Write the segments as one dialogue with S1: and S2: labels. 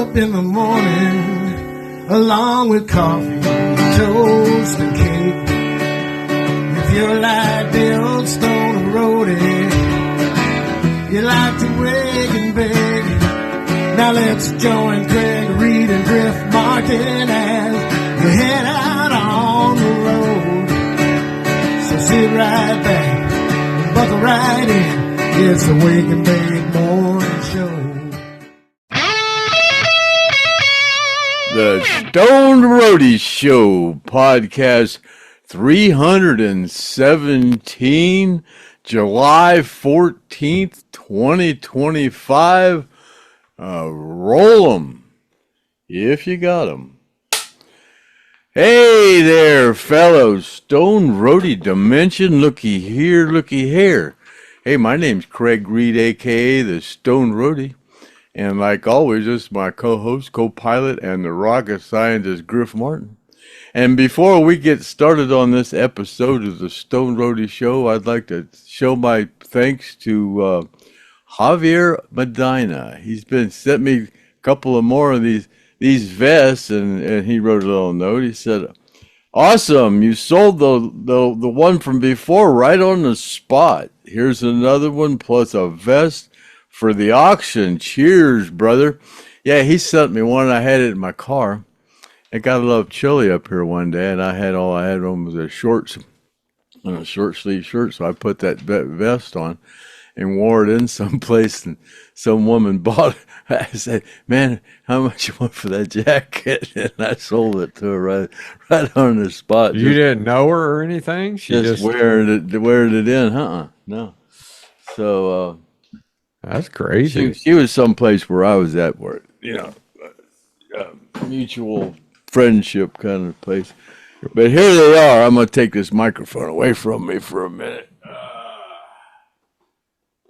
S1: up in the morning, along with coffee, toast, and cake. If you're like the old Stone Roadie, you like to wake and bake. Now let's join Craig, Reed, and Griff Martin as you head out on the road. So sit right back and buckle right in. It's the Wake and Bake Morning Show.
S2: The Stoned Roadie Show, podcast 317, July 14th, 2025. Roll 'em if you got 'em. Hey there, fellows. Stone Roadie Dimension. Looky here, looky here. Hey, my name's Craig Reed, a.k.a. the Stone Roadie. And like always, this is my co-host, co-pilot, and the rocket scientist, Griff Martin. And before we get started on this episode of the Stone Roadie Show, I'd like to show my thanks to Javier Medina. He's been sent me a couple of more of these vests, and he wrote a little note. He said, "Awesome! You sold the one from before right on the spot. Here's another one plus a vest for the auction. Cheers, brother." Yeah, he sent me one. I had it in my car. It got a little chilly up here one day, and all I had on was a shorts and a short sleeve shirt. So I put that vest on and wore it in someplace, and some woman bought it. I said, "Man, how much you want for that jacket?" And I sold it to her right on the spot.
S3: You didn't know her or anything? She
S2: just wearing it in, no. So
S3: that's crazy.
S2: She was someplace where I was at, where mutual friendship kind of place. But here they are. I'm gonna take this microphone away from me for a minute.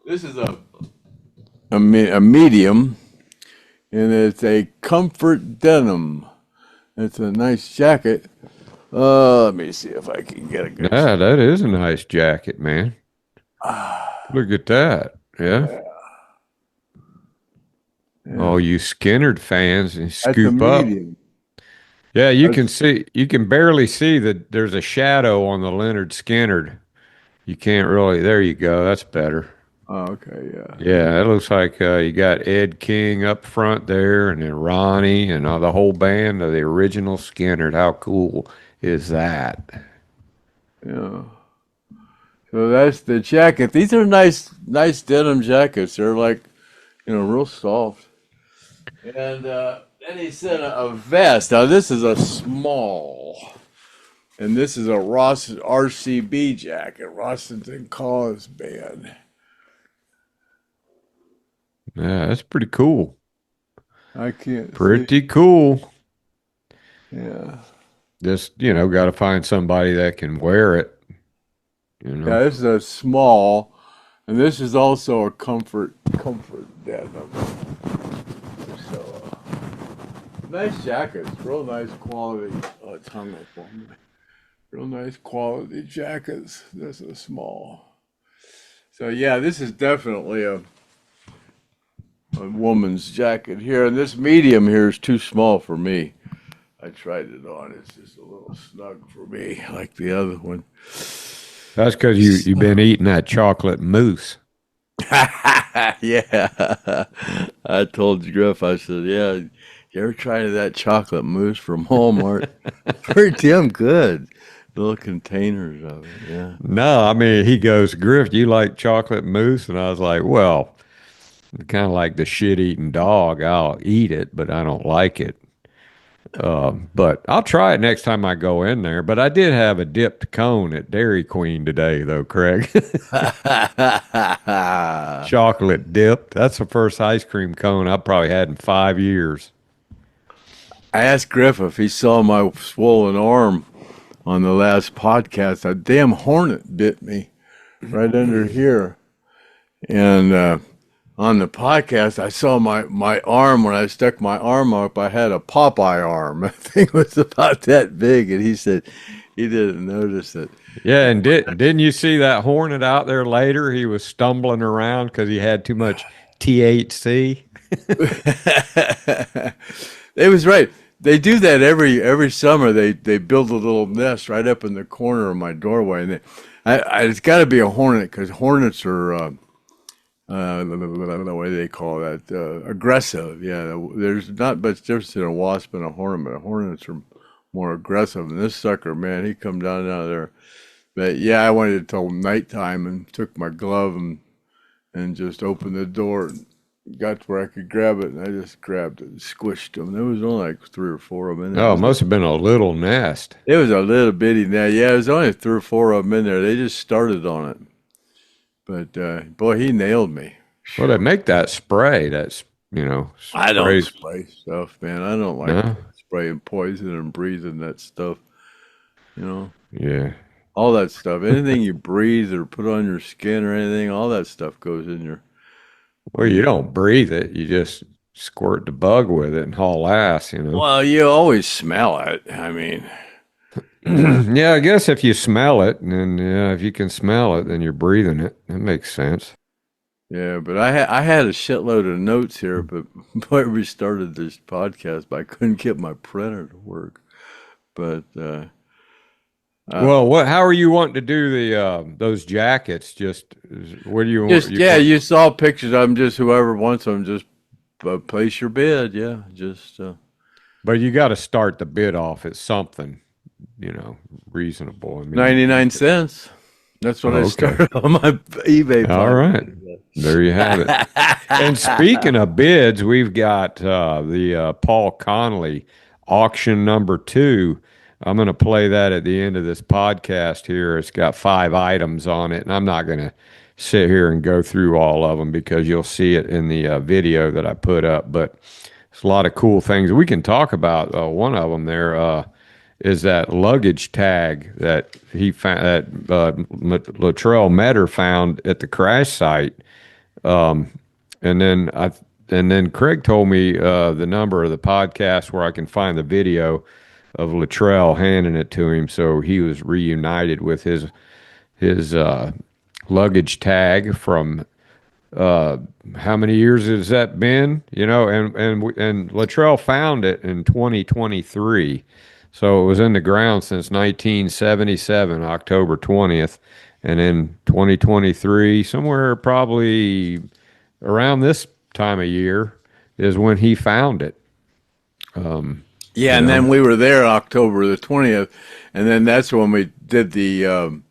S2: This is a medium, and it's a comfort denim. It's a nice jacket. Let me see if I can get a good.
S3: Yeah, that is a nice jacket, man. Look at that. Yeah. Oh, you Skynyrd fans, and scoop up. Yeah, you can barely see that there's a shadow on the Lynyrd Skynyrd. You can't really. There you go. That's better.
S2: Oh, okay, yeah.
S3: Yeah, it looks like you got Ed King up front there, and then Ronnie, and the whole band of the original Skynyrd. How cool is that?
S2: Yeah. So that's the jacket. These are nice denim jackets. They're like, real soft. And then he said a vest. Now this is a small, and this is a RCB jacket, Rossington Cause Band.
S3: Yeah, that's pretty cool.
S2: I can't.
S3: Pretty cool.
S2: Yeah.
S3: Just, got to find somebody that can wear it.
S2: Yeah, this is a small, and this is also a comfort denim. So, nice jackets, real nice quality. Oh, it's hung up on me. Real nice quality jackets. This is small. So yeah, this is definitely a woman's jacket here, and this medium here is too small for me. I tried it on. It's just a little snug for me, like the other one.
S3: That's because you've been eating that chocolate mousse.
S2: Yeah. I told Griff, I said, yeah, you ever tried that chocolate mousse from Walmart? Pretty damn good. Little containers of it, yeah.
S3: No, I mean, he goes, "Griff, do you like chocolate mousse?" And I was like, well, kind of like the shit-eating dog. I'll eat it, but I don't like it. But I'll try it next time I go in there. But I did have a dipped cone at Dairy Queen today, though, Craig. Chocolate dipped. That's the first ice cream cone I've probably had in 5 years.
S2: I asked Griff if he saw my swollen arm on the last podcast. A damn hornet bit me right under here. And on the podcast, I saw my arm. When I stuck my arm up, I had a Popeye arm. I think it was about that big, and he said he didn't notice it.
S3: Yeah, and didn't you see that hornet out there later? He was stumbling around because he had too much THC.
S2: It was right. They do that every summer. They build a little nest right up in the corner of my doorway, and it's got to be a hornet because hornets are the way they call that aggressive. Yeah, there's not much difference in a wasp and a hornet, but hornets are more aggressive. And this sucker, man, he come down out of there. But yeah, I waited till nighttime and took my glove and just opened the door and got to where I could grab it, and I just grabbed it and squished them. There was only like 3 or 4 of them in there.
S3: Oh, it must have been a little nest.
S2: It was a little bitty nest. Yeah, it was only 3 or 4 of them in there. They just started on it. But boy, he nailed me.
S3: Well, they make that spray. That's
S2: I don't
S3: spray.
S2: spray stuff, man. I don't like spraying poison and breathing that stuff.
S3: Yeah.
S2: All that stuff. Anything you breathe or put on your skin or anything, all that stuff goes in your.
S3: Well, you don't breathe it. You just squirt the bug with it and haul ass,
S2: Well, you always smell it. I mean.
S3: Yeah, I guess if you smell it, and if you can smell it, then you're breathing it. That makes sense.
S2: Yeah, but I had a shitload of notes here, but before we started this podcast, I couldn't get my printer to work. But
S3: well, how are you wanting to do the those jackets? Just what do you want?
S2: You saw pictures of them. Just whoever wants them, just place your bid. Yeah, just.
S3: But you got to start the bid off at something, reasonable. I mean,
S2: 99 cents. That's what I started on my eBay.
S3: All right. There you have it. And speaking of bids, we've got the Paul Connolly auction number 2. I'm going to play that at the end of this podcast here. It's got 5 items on it, and I'm not going to sit here and go through all of them because you'll see it in the video that I put up. But it's a lot of cool things. We can talk about one of them there. Is that luggage tag that he found, that Latrell Metter found at the crash site, and then Craig told me the number of the podcast where I can find the video of Latrell handing it to him. So he was reunited with his luggage tag from how many years has that been? And Latrell found it in 2023. So it was in the ground since 1977, October 20th. And in 2023, somewhere probably around this time of year is when he found it.
S2: And then we were there October the 20th. And then that's when we did the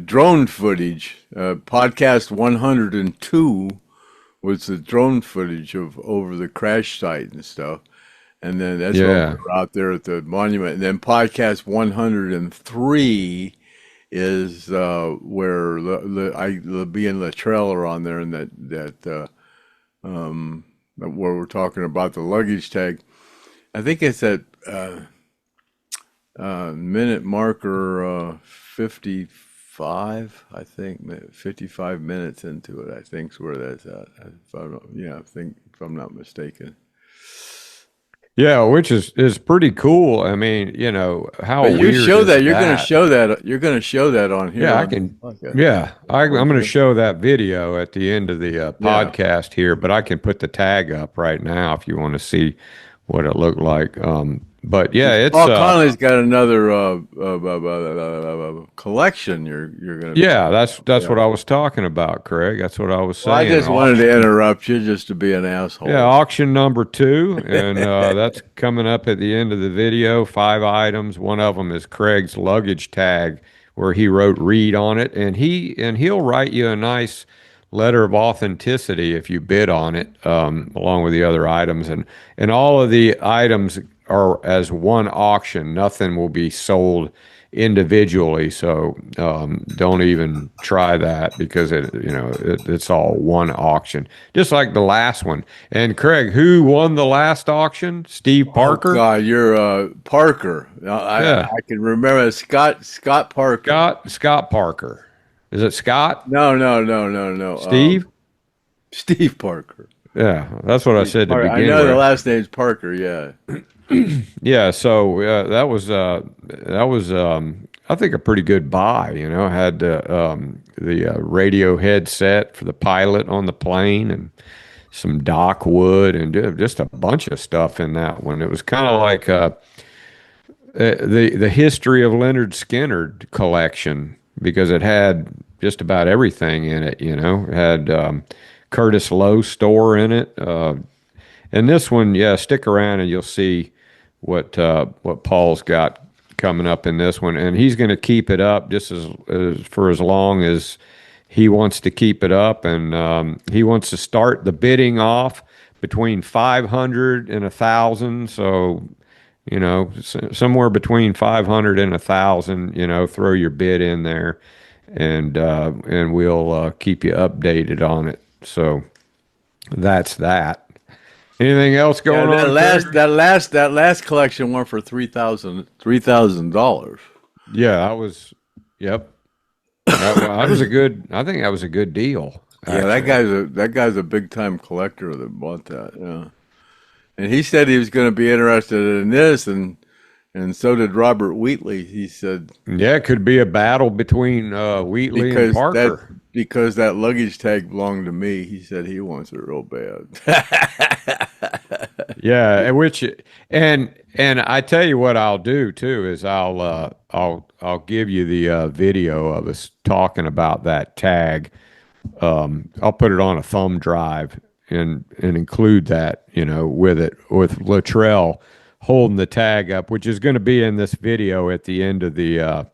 S2: drone footage. Podcast 102 was the drone footage of over the crash site and stuff. And then that's when we were out there at the monument. And then podcast 103 is where Libby and Latrell are on there, and that where we're talking about the luggage tag. I think it's at minute marker 55. I think 55 minutes into it. I think's where that's at. If I'm not mistaken.
S3: Yeah, which is pretty cool. I mean, how
S2: but you
S3: weird
S2: show
S3: is
S2: that you're
S3: that?
S2: going to show that you're going to show that on here.
S3: Yeah, I can. Yeah, I'm going to show that video at the end of the podcast here, but I can put the tag up right now if you want to see what it looked like. But yeah, it's
S2: Paul Connolly's got another collection. You're going to.
S3: Yeah, that's what I was talking about, Craig. That's what I was saying.
S2: Well, I just wanted to interrupt you just to be an asshole.
S3: Yeah, auction number 2, and that's coming up at the end of the video. 5 items. One of them is Craig's luggage tag, where he wrote "read" on it, and he'll write you a nice letter of authenticity if you bid on it, along with the other items, and all of the items are as one auction. Nothing will be sold individually, so don't even try that because it's all one auction, just like the last one. And Craig, who won the last auction? Steve Parker.
S2: Oh God, you're Parker. I can remember Scott Parker.
S3: Scott Parker. Is it Scott?
S2: No.
S3: Steve.
S2: Steve Parker.
S3: Yeah, that's what I said to begin with.
S2: I know the last name's Parker. Yeah.
S3: Yeah, so that was I think a pretty good buy. Had the radio headset for the pilot on the plane, and some dock wood, and just a bunch of stuff in that one. It was kind of like the history of Lynyrd Skynyrd collection, because it had just about everything in it. It had Curtis Lowe store in it. And this one, yeah, stick around and you'll see what Paul's got coming up in this one, and he's going to keep it up just as for as long as he wants to keep it up, and he wants to start the bidding off between 500 and 1,000. So, somewhere between 500 and 1,000. Throw your bid in there, and we'll keep you updated on it. So that's that. Anything else going on?
S2: That last collection went for $3,000.
S3: Yeah, that was. Yep. That was a good. I think that was a good deal.
S2: Actually. Yeah, that guy's a big time collector that bought that. Yeah, and he said he was going to be interested in this, and so did Robert Wheatley. He said,
S3: yeah, it could be a battle between Wheatley and Parker.
S2: Because that luggage tag belonged to me. He said he wants it real bad.
S3: Yeah, and I tell you what I'll do too is I'll give you the video of us talking about that tag. I'll put it on a thumb drive and include that with it, with Luttrell holding the tag up, which is going to be in this video at the end of the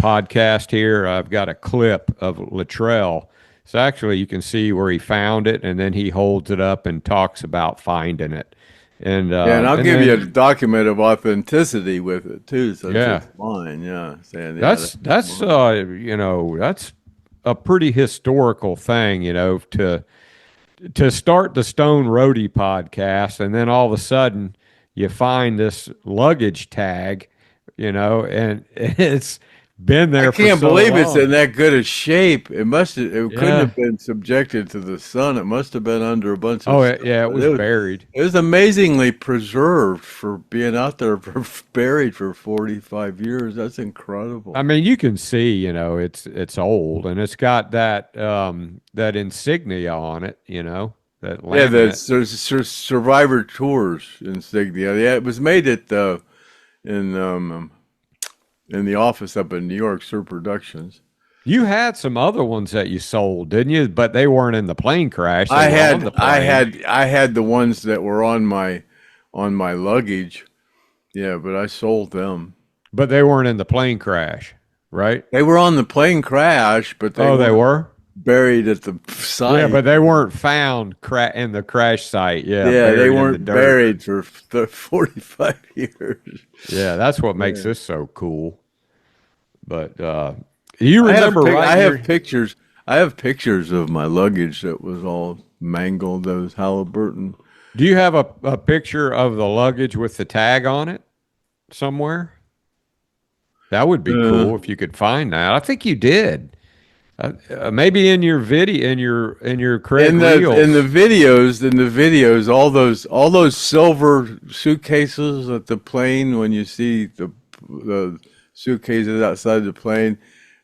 S3: podcast here. I've got a clip of Luttrell. So actually you can see where he found it, and then he holds it up and talks about finding it. And
S2: I'll give you a document of authenticity with it too. So it's mine. Yeah, saying
S3: that's a pretty historical thing, to start the Stone Roadie podcast, and then all of a sudden you find this luggage tag, and it's been there. I
S2: can't believe it's in that good a shape. It couldn't have been subjected to the sun. It must have been under a bunch of stuff.
S3: Yeah, it was buried.
S2: It was amazingly preserved for being out there buried for 45 years. That's incredible.
S3: I mean, you can see, it's old, and it's got that that insignia on it, that laminate.
S2: Yeah, the Survivor Tours insignia. Yeah, it was made at in the office up in New York, Sur Productions.
S3: You had some other ones that you sold, didn't you? But they weren't in the plane crash.
S2: I had the ones that were on my luggage. Yeah, but I sold them.
S3: But they weren't in the plane crash, right?
S2: They were on the plane crash, but
S3: they were
S2: buried at the site.
S3: Yeah, but they weren't found in the crash site. Yeah,
S2: they weren't buried for 45 years.
S3: Yeah, that's what makes this so cool. But you remember,
S2: I have pictures. I have pictures of my luggage that was all mangled. Those Halliburton.
S3: Do you have a picture of the luggage with the tag on it somewhere? That would be cool if you could find that. I think you did. Maybe in your video, in your Craig reels.
S2: In the videos, all those silver suitcases at the plane, when you see the suitcases outside the plane,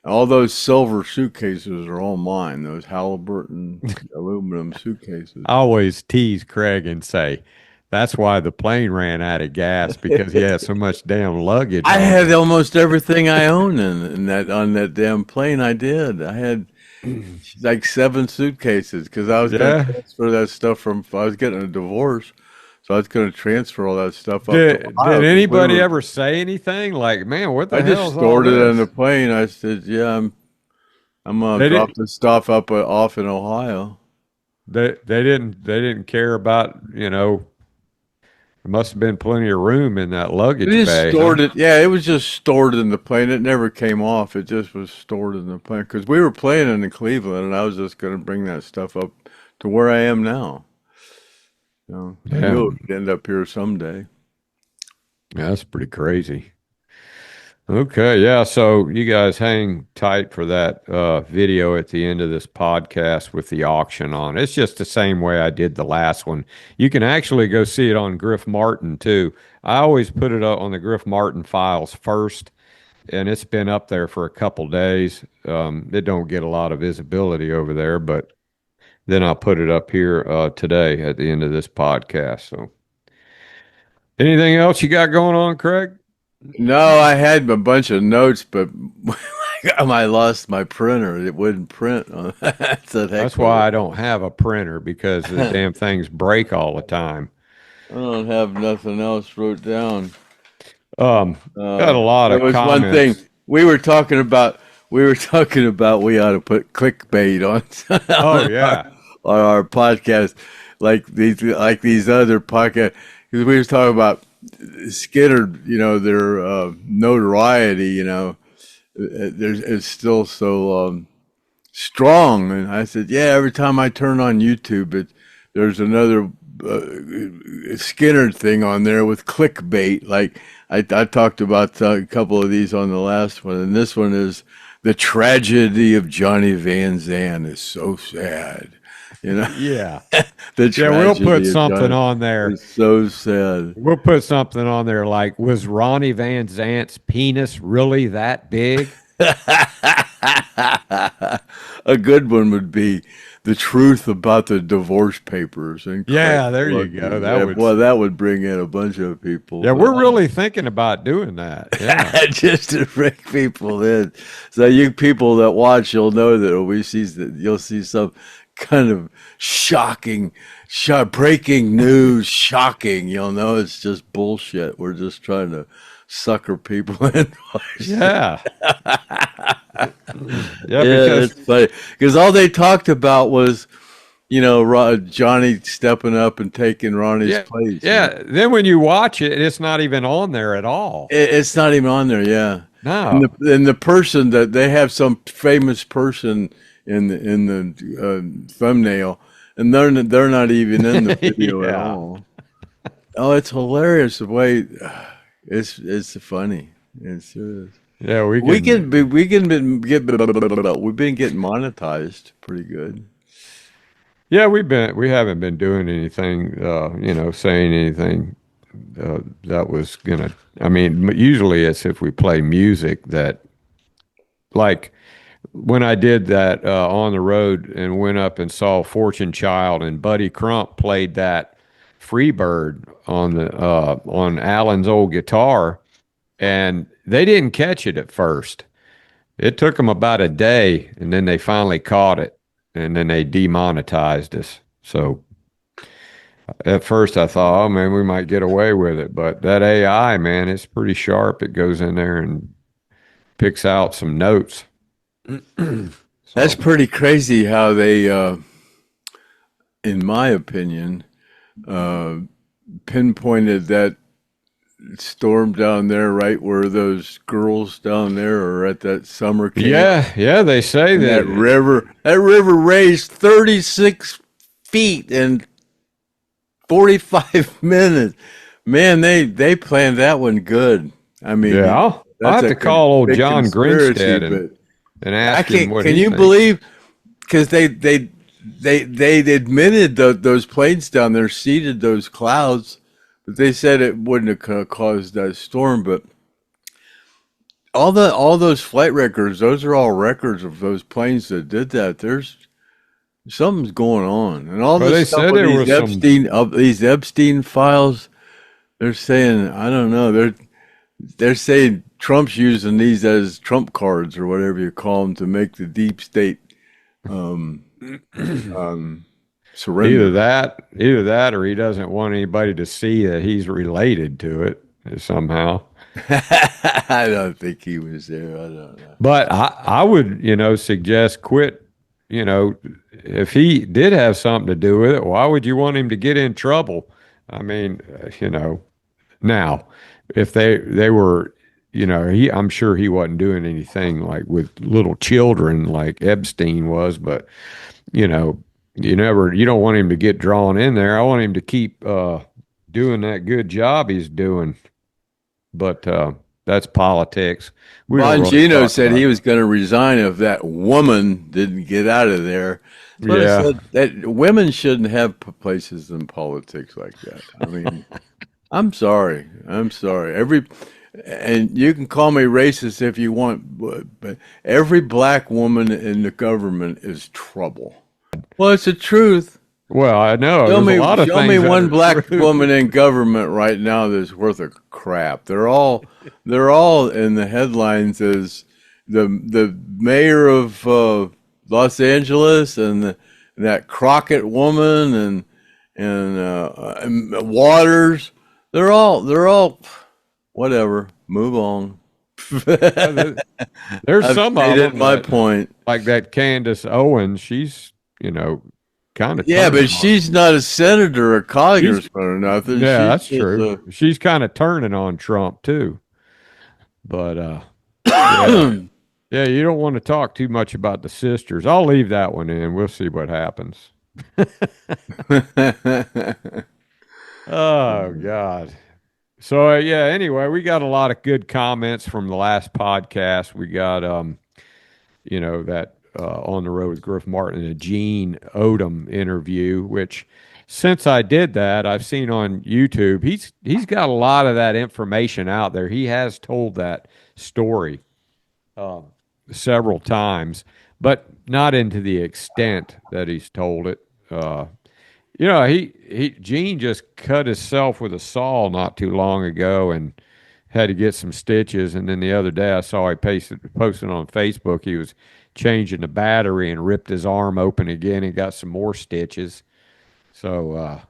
S2: all those silver suitcases are all mine. Those Halliburton aluminum suitcases.
S3: I always tease Craig and say, that's why the plane ran out of gas, because he had so much damn luggage.
S2: I had almost everything I own on that damn plane. I did. I had like 7 suitcases because I was going to transfer that stuff I was getting a divorce, so I was going to transfer all that stuff up.
S3: Did anybody ever say anything like, "Man, what the hell?"
S2: I just stored it in the plane. I said, "Yeah, I'm gonna drop this stuff off in Ohio."
S3: They didn't care about There must have been plenty of room in that luggage bag.
S2: Stored it. Yeah, it was just stored in the plane. It never came off. It just was stored in the plane because we were playing in Cleveland, and I was just going to bring that stuff up to where I am now. I knew it would end up here someday.
S3: Yeah, that's pretty crazy. Okay, yeah, so you guys hang tight for that video at the end of this podcast with the auction on. It's just the same way I did the last one. You can actually go see it on Griff Martin, too. I always put it up on the Griff Martin files first, and it's been up there for a couple days. It don't get a lot of visibility over there, but then I'll put it up here today at the end of this podcast. So, anything else you got going on, Craig?
S2: No, I had a bunch of notes, but I lost my printer. It wouldn't print.
S3: That's why I don't have a printer, because the damn things break all the time.
S2: I don't have nothing else wrote down.
S3: Got a lot of
S2: there was
S3: comments.
S2: one thing we were talking about. We ought to put clickbait on.
S3: Oh yeah,
S2: on our podcast, like these other podcasts, because we were talking about Skynyrd. You know, their notoriety. You know, it's still so strong. And I said, yeah. Every time I turn on YouTube, there's another Skynyrd thing on there with clickbait. Like I talked about a couple of these on the last one, and this one is the tragedy of Johnny Van Zandt is so sad. You know,
S3: yeah.
S2: We'll
S3: put something on there.
S2: It's so sad.
S3: We'll put something on there like, was Ronnie Van Zant's penis really that big?
S2: A good one would be the truth about the divorce papers. And
S3: yeah, there you go.
S2: That would bring in a bunch of people.
S3: Yeah, we're really thinking about doing that. Yeah.
S2: Just to bring people in. So you people that watch, you'll know that you'll see some kind of breaking news, shocking. You'll know it's just bullshit. We're just trying to sucker people in.
S3: Yeah.
S2: Yeah, it's funny because all they talked about was, you know, Johnny stepping up and taking Ronnie's place.
S3: Yeah. Then when you watch it, it's not even on there at all.
S2: It's not even on there. Yeah.
S3: No.
S2: And the person that they have, some famous person in the thumbnail, and they're not even in the video at all. Oh, it's hilarious the way it's funny. It's serious.
S3: Yeah, we've been getting
S2: monetized pretty good.
S3: Yeah, we haven't been doing anything, saying anything that was gonna. I mean, usually it's if we play music that, like when I did that on the road and went up and saw Fortune Child, and Buddy Crump played that Freebird on Alan's old guitar, and they didn't catch it at first. It took them about a day, and then they finally caught it, and then they demonetized us. So at first I thought, oh man, we might get away with it. But that AI, man, it's pretty sharp. It goes in there and picks out some notes.
S2: That's pretty crazy how they, in my opinion, pinpointed that storm down there, right where those girls down there are at that summer camp.
S3: Yeah, they say that
S2: river raised 36 feet in 45 minutes. Man, they planned that one good. I mean,
S3: yeah, I'll have to call old John Grinstead and ask him what he thinks. Can you believe?
S2: Because they admitted those planes down there seeded those clouds. But they said it wouldn't have caused that storm. But all those flight records, those are all records of those planes that did that. There's something's going on, and all this stuff with these Epstein files. They're saying, I don't know. They're saying Trump's using these as trump cards or whatever you call them to make the deep state surrender.
S3: Either that, or he doesn't want anybody to see that he's related to it somehow.
S2: I don't think he was there. I don't know.
S3: But I would, suggest quit. If he did have something to do with it, why would you want him to get in trouble? I mean, now if they were, I'm sure he wasn't doing anything like with little children like Epstein was, but you don't want him to get drawn in there. I want him to keep doing that good job he's doing. But that's politics.
S2: Bongino said he was going to resign if that woman didn't get out of there. But I said that women shouldn't have places in politics like that. I mean, I'm sorry. And you can call me racist if you want, but every black woman in the government is trouble. Well, it's the truth.
S3: Well, I know.
S2: Show
S3: There's a lot of
S2: show
S3: things
S2: me
S3: that
S2: one
S3: are
S2: black
S3: true.
S2: woman in government right now that's worth a crap. They're all in the headlines as the mayor of Los Angeles and that Crockett woman and Waters. They're all whatever. Move on.
S3: There's
S2: I've
S3: some of
S2: stated
S3: them
S2: my
S3: that,
S2: point.
S3: like that Candace Owens. She's kind of
S2: Yeah, but she's not a senator or congressman or nothing.
S3: Yeah,
S2: She's
S3: that's
S2: just
S3: true. She's kind of turning on Trump too. But yeah. Yeah, you don't want to talk too much about the sisters. I'll leave that one in. We'll see what happens. Oh God. So yeah, anyway, we got a lot of good comments from the last podcast. We got that on the road with Griff Martin and a Gene Odom interview, which since I did that, I've seen on YouTube. He's got a lot of that information out there. He has told that story several times, but not into the extent that he's told it. Gene just cut himself with a saw not too long ago and had to get some stitches. And then the other day I saw he posted on Facebook he was changing the battery and ripped his arm open again and got some more stitches. So,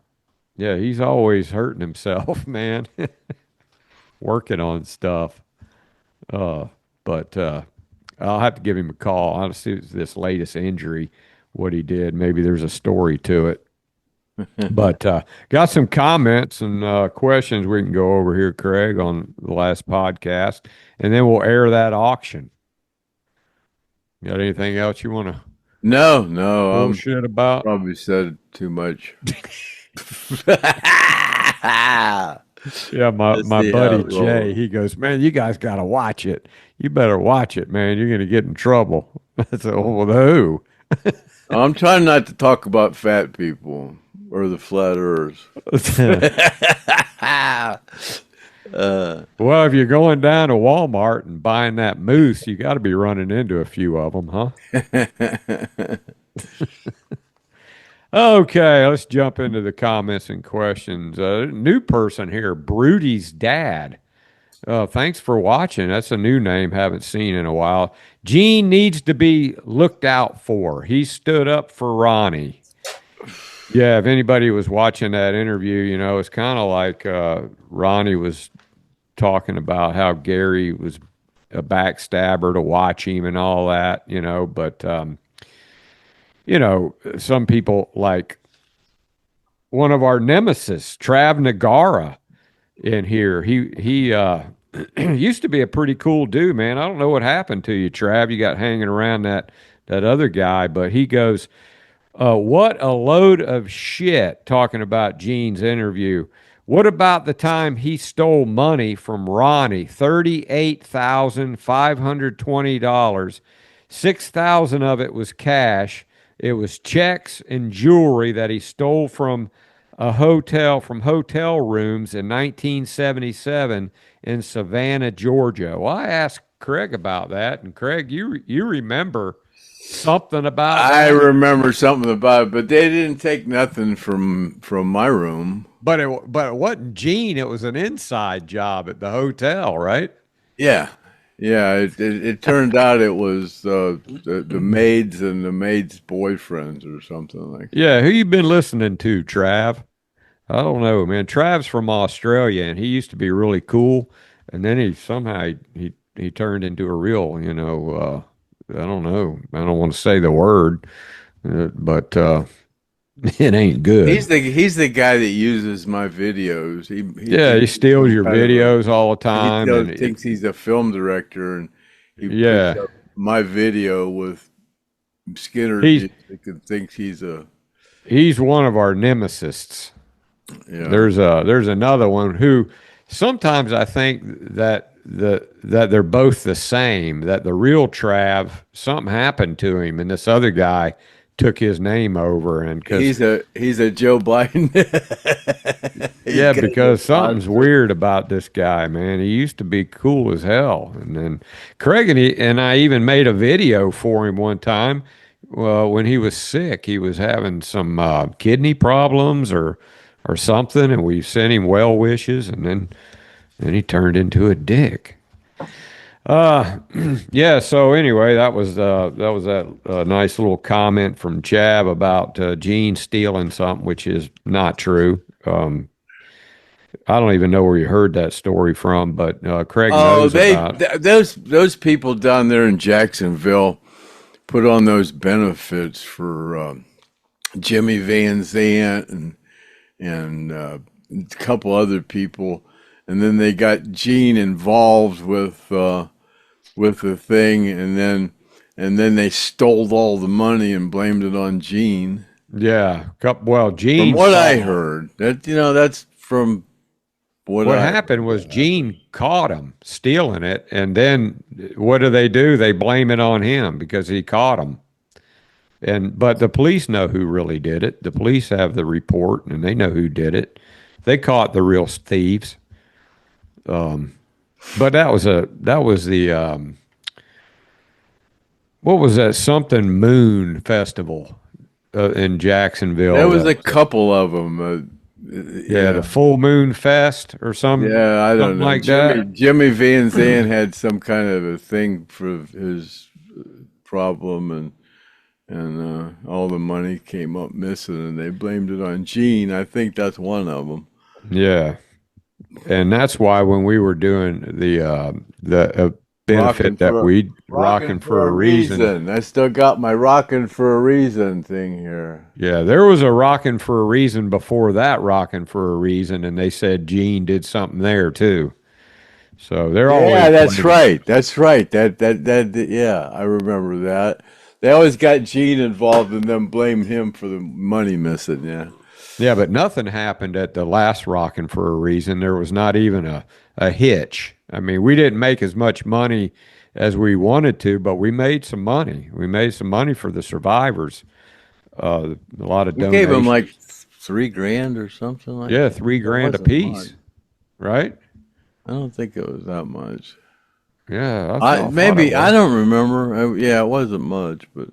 S3: yeah, he's always hurting himself, man, working on stuff. But I'll have to give him a call. I'll see this latest injury, what he did. Maybe there's a story to it. But got some comments and questions we can go over here, Craig, on the last podcast, and then we'll air that auction. Got anything else you want to
S2: No,
S3: bullshit about?
S2: probably said too much.
S3: Yeah, my
S2: Let's see how
S3: buddy
S2: it
S3: Jay,
S2: rolls.
S3: he goes, man, you guys got to watch it. You better watch it, man. You're going to get in trouble. I said, well, who?
S2: I'm trying not to talk about fat people or the flat earths.
S3: Well, if you're going down to Walmart and buying that moose, you got to be running into a few of them, huh? Okay, let's jump into the comments and questions. New person here, Brody's dad. Thanks for watching. That's a new name, haven't seen in a while. Gene needs to be looked out for. He stood up for Ronnie. Yeah, if anybody was watching that interview, it's kind of like Ronnie was talking about how Gary was a backstabber to watch him and all that, but some people like one of our nemesis, Trav Nagara, in here. He used to be a pretty cool dude, man. I don't know what happened to you, Trav. You got hanging around that other guy, but he goes, what a load of shit, talking about Gene's interview. What about the time he stole money from Ronnie? $38,520. 6,000 of it was cash. It was checks and jewelry that he stole from hotel rooms in 1977 in Savannah, Georgia. Well, I asked Craig about that, and Craig, you remember something about that?
S2: I remember something about it, but they didn't take nothing from my room.
S3: But it wasn't Gene. It was an inside job at the hotel, right?
S2: Yeah. It turned out it was the maids and the maids' boyfriends or something like that.
S3: Yeah, who you been listening to, Trav? I don't know, man. Trav's from Australia, and he used to be really cool, and then he turned into a real, I don't know. I don't want to say the word, but it ain't good.
S2: He's the guy that uses my videos. He
S3: steals your videos all the time.
S2: He thinks he's a film director, and he puts up my video with Skinner. He thinks he's
S3: one of our nemesis.
S2: Yeah.
S3: There's another one who sometimes I think that they're both the same. That the real Trav, something happened to him, and this other guy took his name over, and
S2: he's a Joe Biden.
S3: Yeah, because something's weird about this guy, man. He used to be cool as hell, and then Craig and I even made a video for him one time well, when he was sick, he was having some kidney problems or something, and we sent him well wishes, and then he turned into a dick. Yeah. So anyway, that nice little comment from Chab about Gene stealing something, which is not true. I don't even know where you heard that story from, but Craig
S2: Oh,
S3: knows about.
S2: those people down there in Jacksonville put on those benefits for Jimmy Van Zant and a couple other people, and then they got Gene involved with the thing, and then they stole all the money and blamed it on Gene.
S3: Yeah. Well,
S2: From
S3: Gene
S2: what
S3: saw.
S2: I heard, that's from
S3: What happened was Gene caught him stealing it, and then what do? They blame it on him because he caught him. But the police know who really did it. The police have the report, and they know who did it. They caught the real thieves. But that was the what was that something Moon Festival in Jacksonville?
S2: There was a couple of them.
S3: Yeah, the Full Moon Fest or something.
S2: Yeah, I don't
S3: something
S2: know.
S3: like that.
S2: Jimmy Van Zandt had some kind of a thing for his problem, and all the money came up missing, and they blamed it on Gene. I think that's one of them.
S3: Yeah, and that's why when we were doing the benefit that we rocking for a reason.
S2: I still got my rocking for a reason thing here.
S3: Yeah, there was a rocking for a reason before that rocking for a reason, and they said Gene did something there too. So they're always
S2: That's right. That's right. That yeah, I remember that. They always got Gene involved and then blamed him for the money missing. Yeah.
S3: Yeah, but nothing happened at the last rocking for a reason. There was not even a hitch. I mean, we didn't make as much money as we wanted to, but we made some money. We made some money for the survivors. A lot of donations.
S2: Gave them like $3,000 or something like that.
S3: Yeah, $3,000 a piece, right?
S2: I don't think it was that much.
S3: Yeah,
S2: I don't remember. Yeah, it wasn't much, but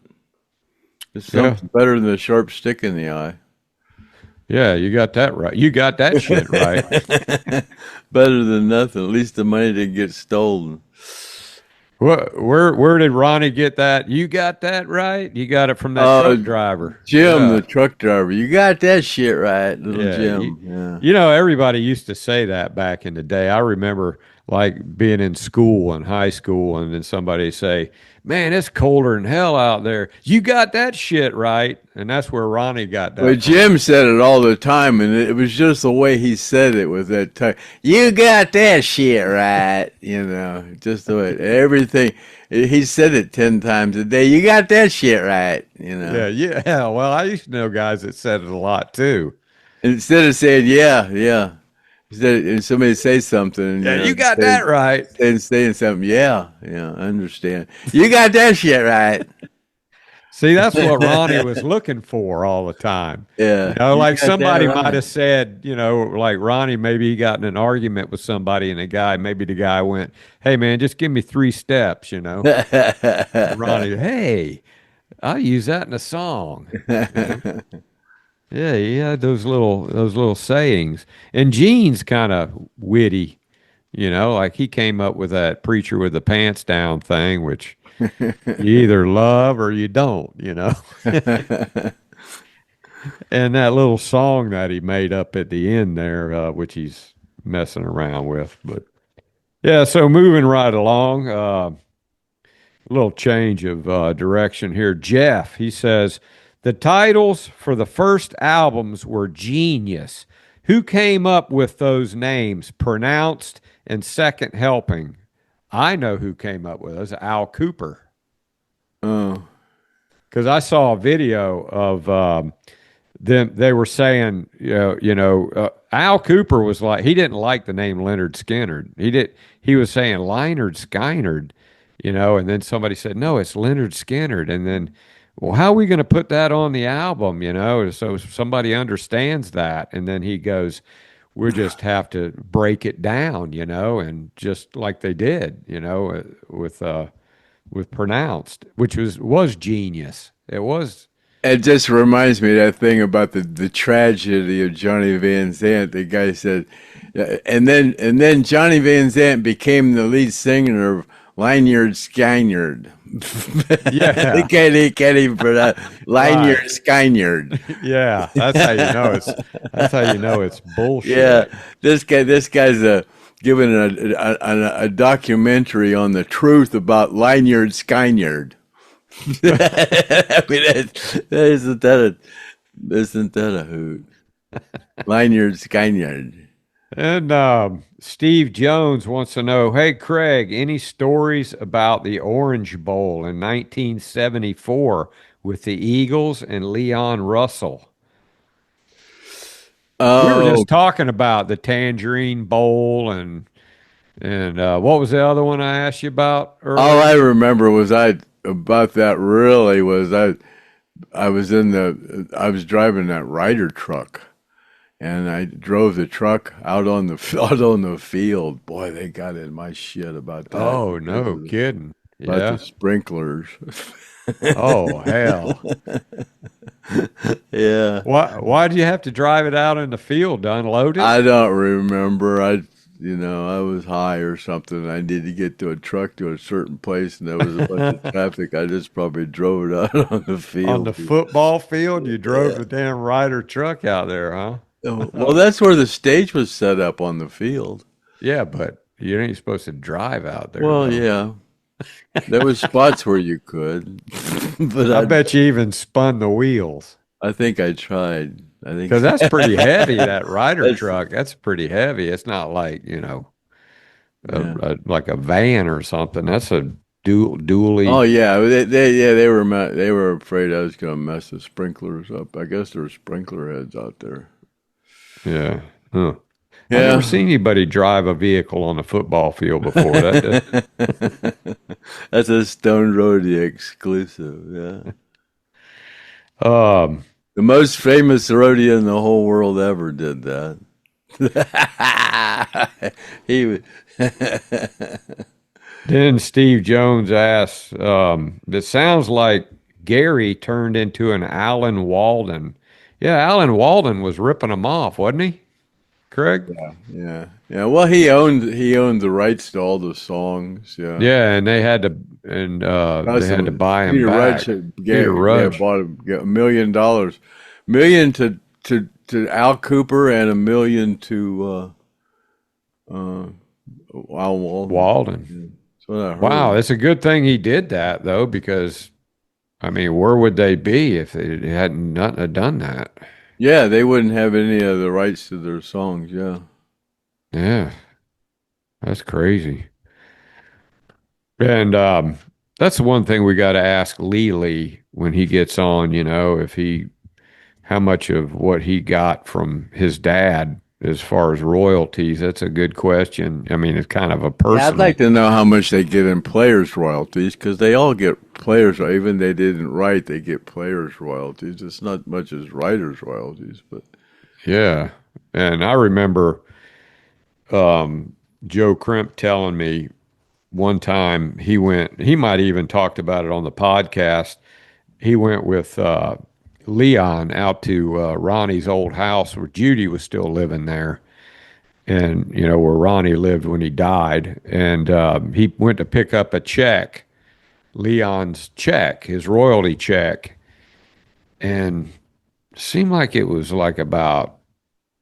S2: it's something better than a sharp stick in the eye.
S3: Yeah, you got that right. You got that shit right.
S2: Better than nothing. At least the money didn't get stolen.
S3: Where did Ronnie get that? You got that right? You got it from that truck driver.
S2: Jim, the truck driver. You got that shit right, little Jim.
S3: You know, everybody used to say that back in the day. I remember like being in school, in high school, and then somebody say, "Man, it's colder than hell out there. You got that shit right." And that's where Ronnie got that.
S2: Well, Jim said it all the time, and it was just the way he said it with that time. You got that shit right. You know, just the way everything. He said it 10 times a day. You got that shit right. You know.
S3: Yeah. Well, I used to know guys that said it a lot too.
S2: Instead of saying yeah. If somebody say something,
S3: you got that right.
S2: And saying something, yeah, I understand. You got that shit right.
S3: See, that's what Ronnie was looking for all the time.
S2: Yeah.
S3: You know, like somebody might have said, you know, like Ronnie, maybe he got in an argument with somebody and maybe the guy went, "Hey man, just give me 3 steps, you know." Ronnie, "Hey, I'll use that in a song." You know? Yeah, he had those little sayings. And Gene's kind of witty, you know, like he came up with that preacher with the pants down thing, which you either love or you don't, you know. And that little song that he made up at the end there, which he's messing around with. But yeah, so moving right along, a little change of direction here. Jeff, he says, the titles for the first albums were genius. Who came up with those names, Pronounced and Second Helping? I know who came up with those, Al Cooper.
S2: Oh.
S3: Because I saw a video of them. They were saying, Al Cooper was like, he didn't like the name Lynyrd Skynyrd. He was saying Lynyrd Skynyrd, you know, and then somebody said, no, it's Lynyrd Skynyrd. And then, well, how are we going to put that on the album, you know, so somebody understands that? And then he goes, we just have to break it down, you know, and just like they did, you know, with Pronounced, which was genius. It was.
S2: It just reminds me of that thing about the tragedy of Johnny Van Zant. The guy said, and then Johnny Van Zant became the lead singer of Lynyrd Skynyrd.
S3: Yeah.
S2: He can't even pronounce
S3: Right.
S2: Lynyrd Skynyrd.
S3: Yeah. That's how you know it's
S2: Yeah,
S3: bullshit.
S2: this guy's giving a documentary on the truth about Lynyrd Skynyrd. I mean, isn't that a hoot? Lynyrd Skynyrd.
S3: And Steve Jones wants to know, hey Craig, any stories about the Orange Bowl in 1974 with the Eagles and Leon Russell? We were
S2: Oh,
S3: just talking about the Tangerine Bowl and what was the other one I asked you about
S2: all I
S3: earlier?
S2: remember was I about that really was I was driving that Ryder truck. And I drove the truck out on the out on the field. Boy, they got in my shit about that
S3: Oh,
S2: because
S3: no
S2: of
S3: kidding.
S2: about the
S3: Yeah.
S2: sprinklers.
S3: Oh, hell.
S2: Yeah,
S3: Why did you have to drive it out in the field to unload it?
S2: I don't remember. I was high or something. I needed to get to a truck to a certain place, and there was a bunch of traffic. I just probably drove it out on the
S3: On the
S2: field.
S3: football field, you drove
S2: Yeah.
S3: the damn Ryder truck out there, huh?
S2: Oh, well, that's where the stage was set up on the field.
S3: Yeah, but you ain't supposed to drive out there
S2: Well,
S3: though.
S2: yeah, there was spots where you could, but
S3: I bet you even spun the wheels
S2: I think I tried. I think
S3: because that's pretty heavy. That Ryder
S2: that's
S3: truck, that's pretty heavy. It's not like
S2: yeah.
S3: like a van or something. That's a
S2: Oh
S3: dually.
S2: yeah, they were afraid I was gonna mess the sprinklers up. I guess there were sprinkler heads out there.
S3: Yeah. Huh. I never
S2: Yeah.
S3: seen anybody drive a vehicle on a football field before.
S2: That's a Stone Roadie exclusive. Yeah.
S3: Um,
S2: The most famous roadie in the whole world ever did that. He was
S3: Then Steve Jones asks, it sounds like Gary turned into an Alan Walden. Yeah, Alan Walden was ripping them off, wasn't he, Craig?
S2: yeah. Yeah. Well, he owned the rights to all the songs. Yeah.
S3: Yeah, and they had to
S2: Awesome.
S3: buy him
S2: Peter Rudge
S3: back. Peter Rudge.
S2: bought him $1 million, million to Al Cooper and $1 million to Al Walden.
S3: Walden.
S2: That's what I
S3: Wow,
S2: heard.
S3: it's a good thing he did that though, because I mean, where would they be if they hadn't not done that?
S2: Yeah, they wouldn't have any of the rights to their songs. Yeah.
S3: Yeah, that's crazy. And that's the one thing we got to ask Lee when he gets on, if he how much of what he got from his dad as far as royalties. That's a good question. I mean, it's kind of a
S2: Yeah, I'd like
S3: personal.
S2: to know how much they get in players' royalties because they all get players, even they didn't write, they get players' royalties. It's not much as writers' royalties, but
S3: Yeah. And I remember Joe Crimp telling me one time he might even talked about it on the podcast. He went with Leon out to Ronnie's old house where Judy was still living there, and where Ronnie lived when he died. And he went to pick up a check, Leon's check, his royalty check, and seemed like it was like about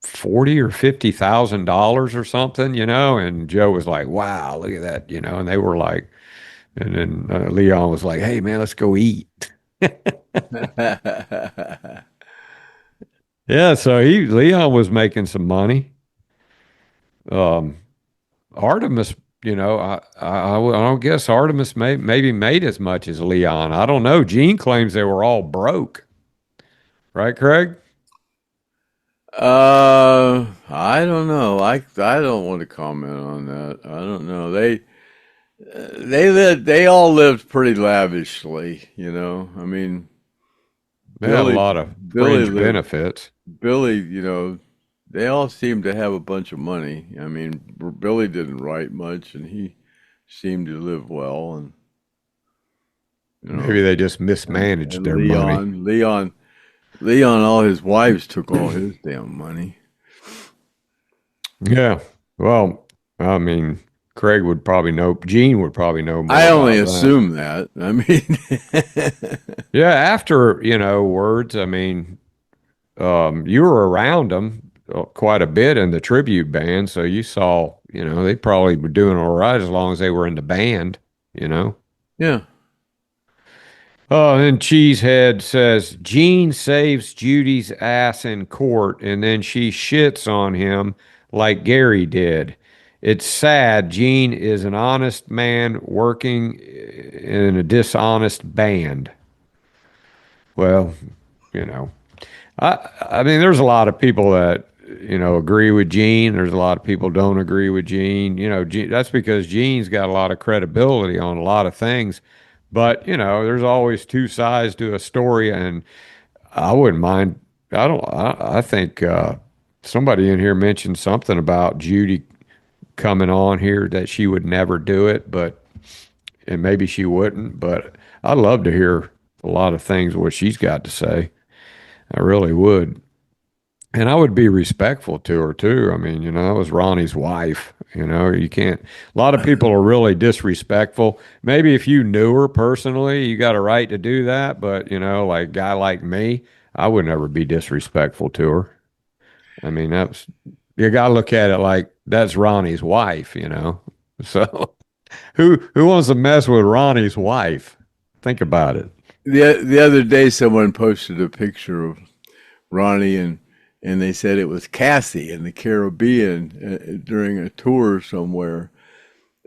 S3: 40 or $50,000 or something, And Joe was like, "Wow, look at that," And they were like, and then Leon was like, "Hey, man, let's go eat." Yeah, so Leon was making some money. Um, Artemis, I don't guess Artemis maybe made as much as Leon. I don't know. Gene claims they were all broke, right, Craig?
S2: I don't know. I don't want to comment on that. I don't know. They all lived pretty lavishly, I mean,
S3: They had a
S2: Billy
S3: lot of
S2: Billy
S3: fringe
S2: lived
S3: benefits.
S2: Billy, they all seemed to have a bunch of money. I mean, Billy didn't write much, and he seemed to live well. And You know,
S3: Maybe they just mismanaged
S2: and
S3: their money.
S2: Leon, all his wives took all his damn money.
S3: Yeah. Well, I mean, Craig would probably know. Gene would probably know more
S2: I only
S3: about that.
S2: assume that. I mean,
S3: Yeah. After words. I mean, you were around them quite a bit in the tribute band, so you saw. They probably were doing all right as long as they were in the band. You know.
S2: yeah.
S3: Oh, and Cheesehead says Gene saves Judy's ass in court and then she shits on him like Gary did. It's sad. Gene is an honest man working in a dishonest band. Well, you know, I mean, there's a lot of people that agree with Gene. There's a lot of people don't agree with Gene. That's because Gene's got a lot of credibility on a lot of things. But there's always two sides to a story, and I wouldn't mind. I don't. I think somebody in here mentioned something about Judy coming on here that she would never do it, and maybe she wouldn't. But I'd love to hear a lot of things what she's got to say. I really would. And I would be respectful to her too. I mean, that was Ronnie's wife. You can't, a lot of people are really disrespectful. Maybe if you knew her personally, you got a right to do that. But, like a guy like me, I would never be disrespectful to her. I mean, you got to look at it like that's Ronnie's wife. So who wants to mess with Ronnie's wife? Think about it.
S2: The other day, someone posted a picture of Ronnie and they said it was Cassie in the Caribbean during a tour somewhere.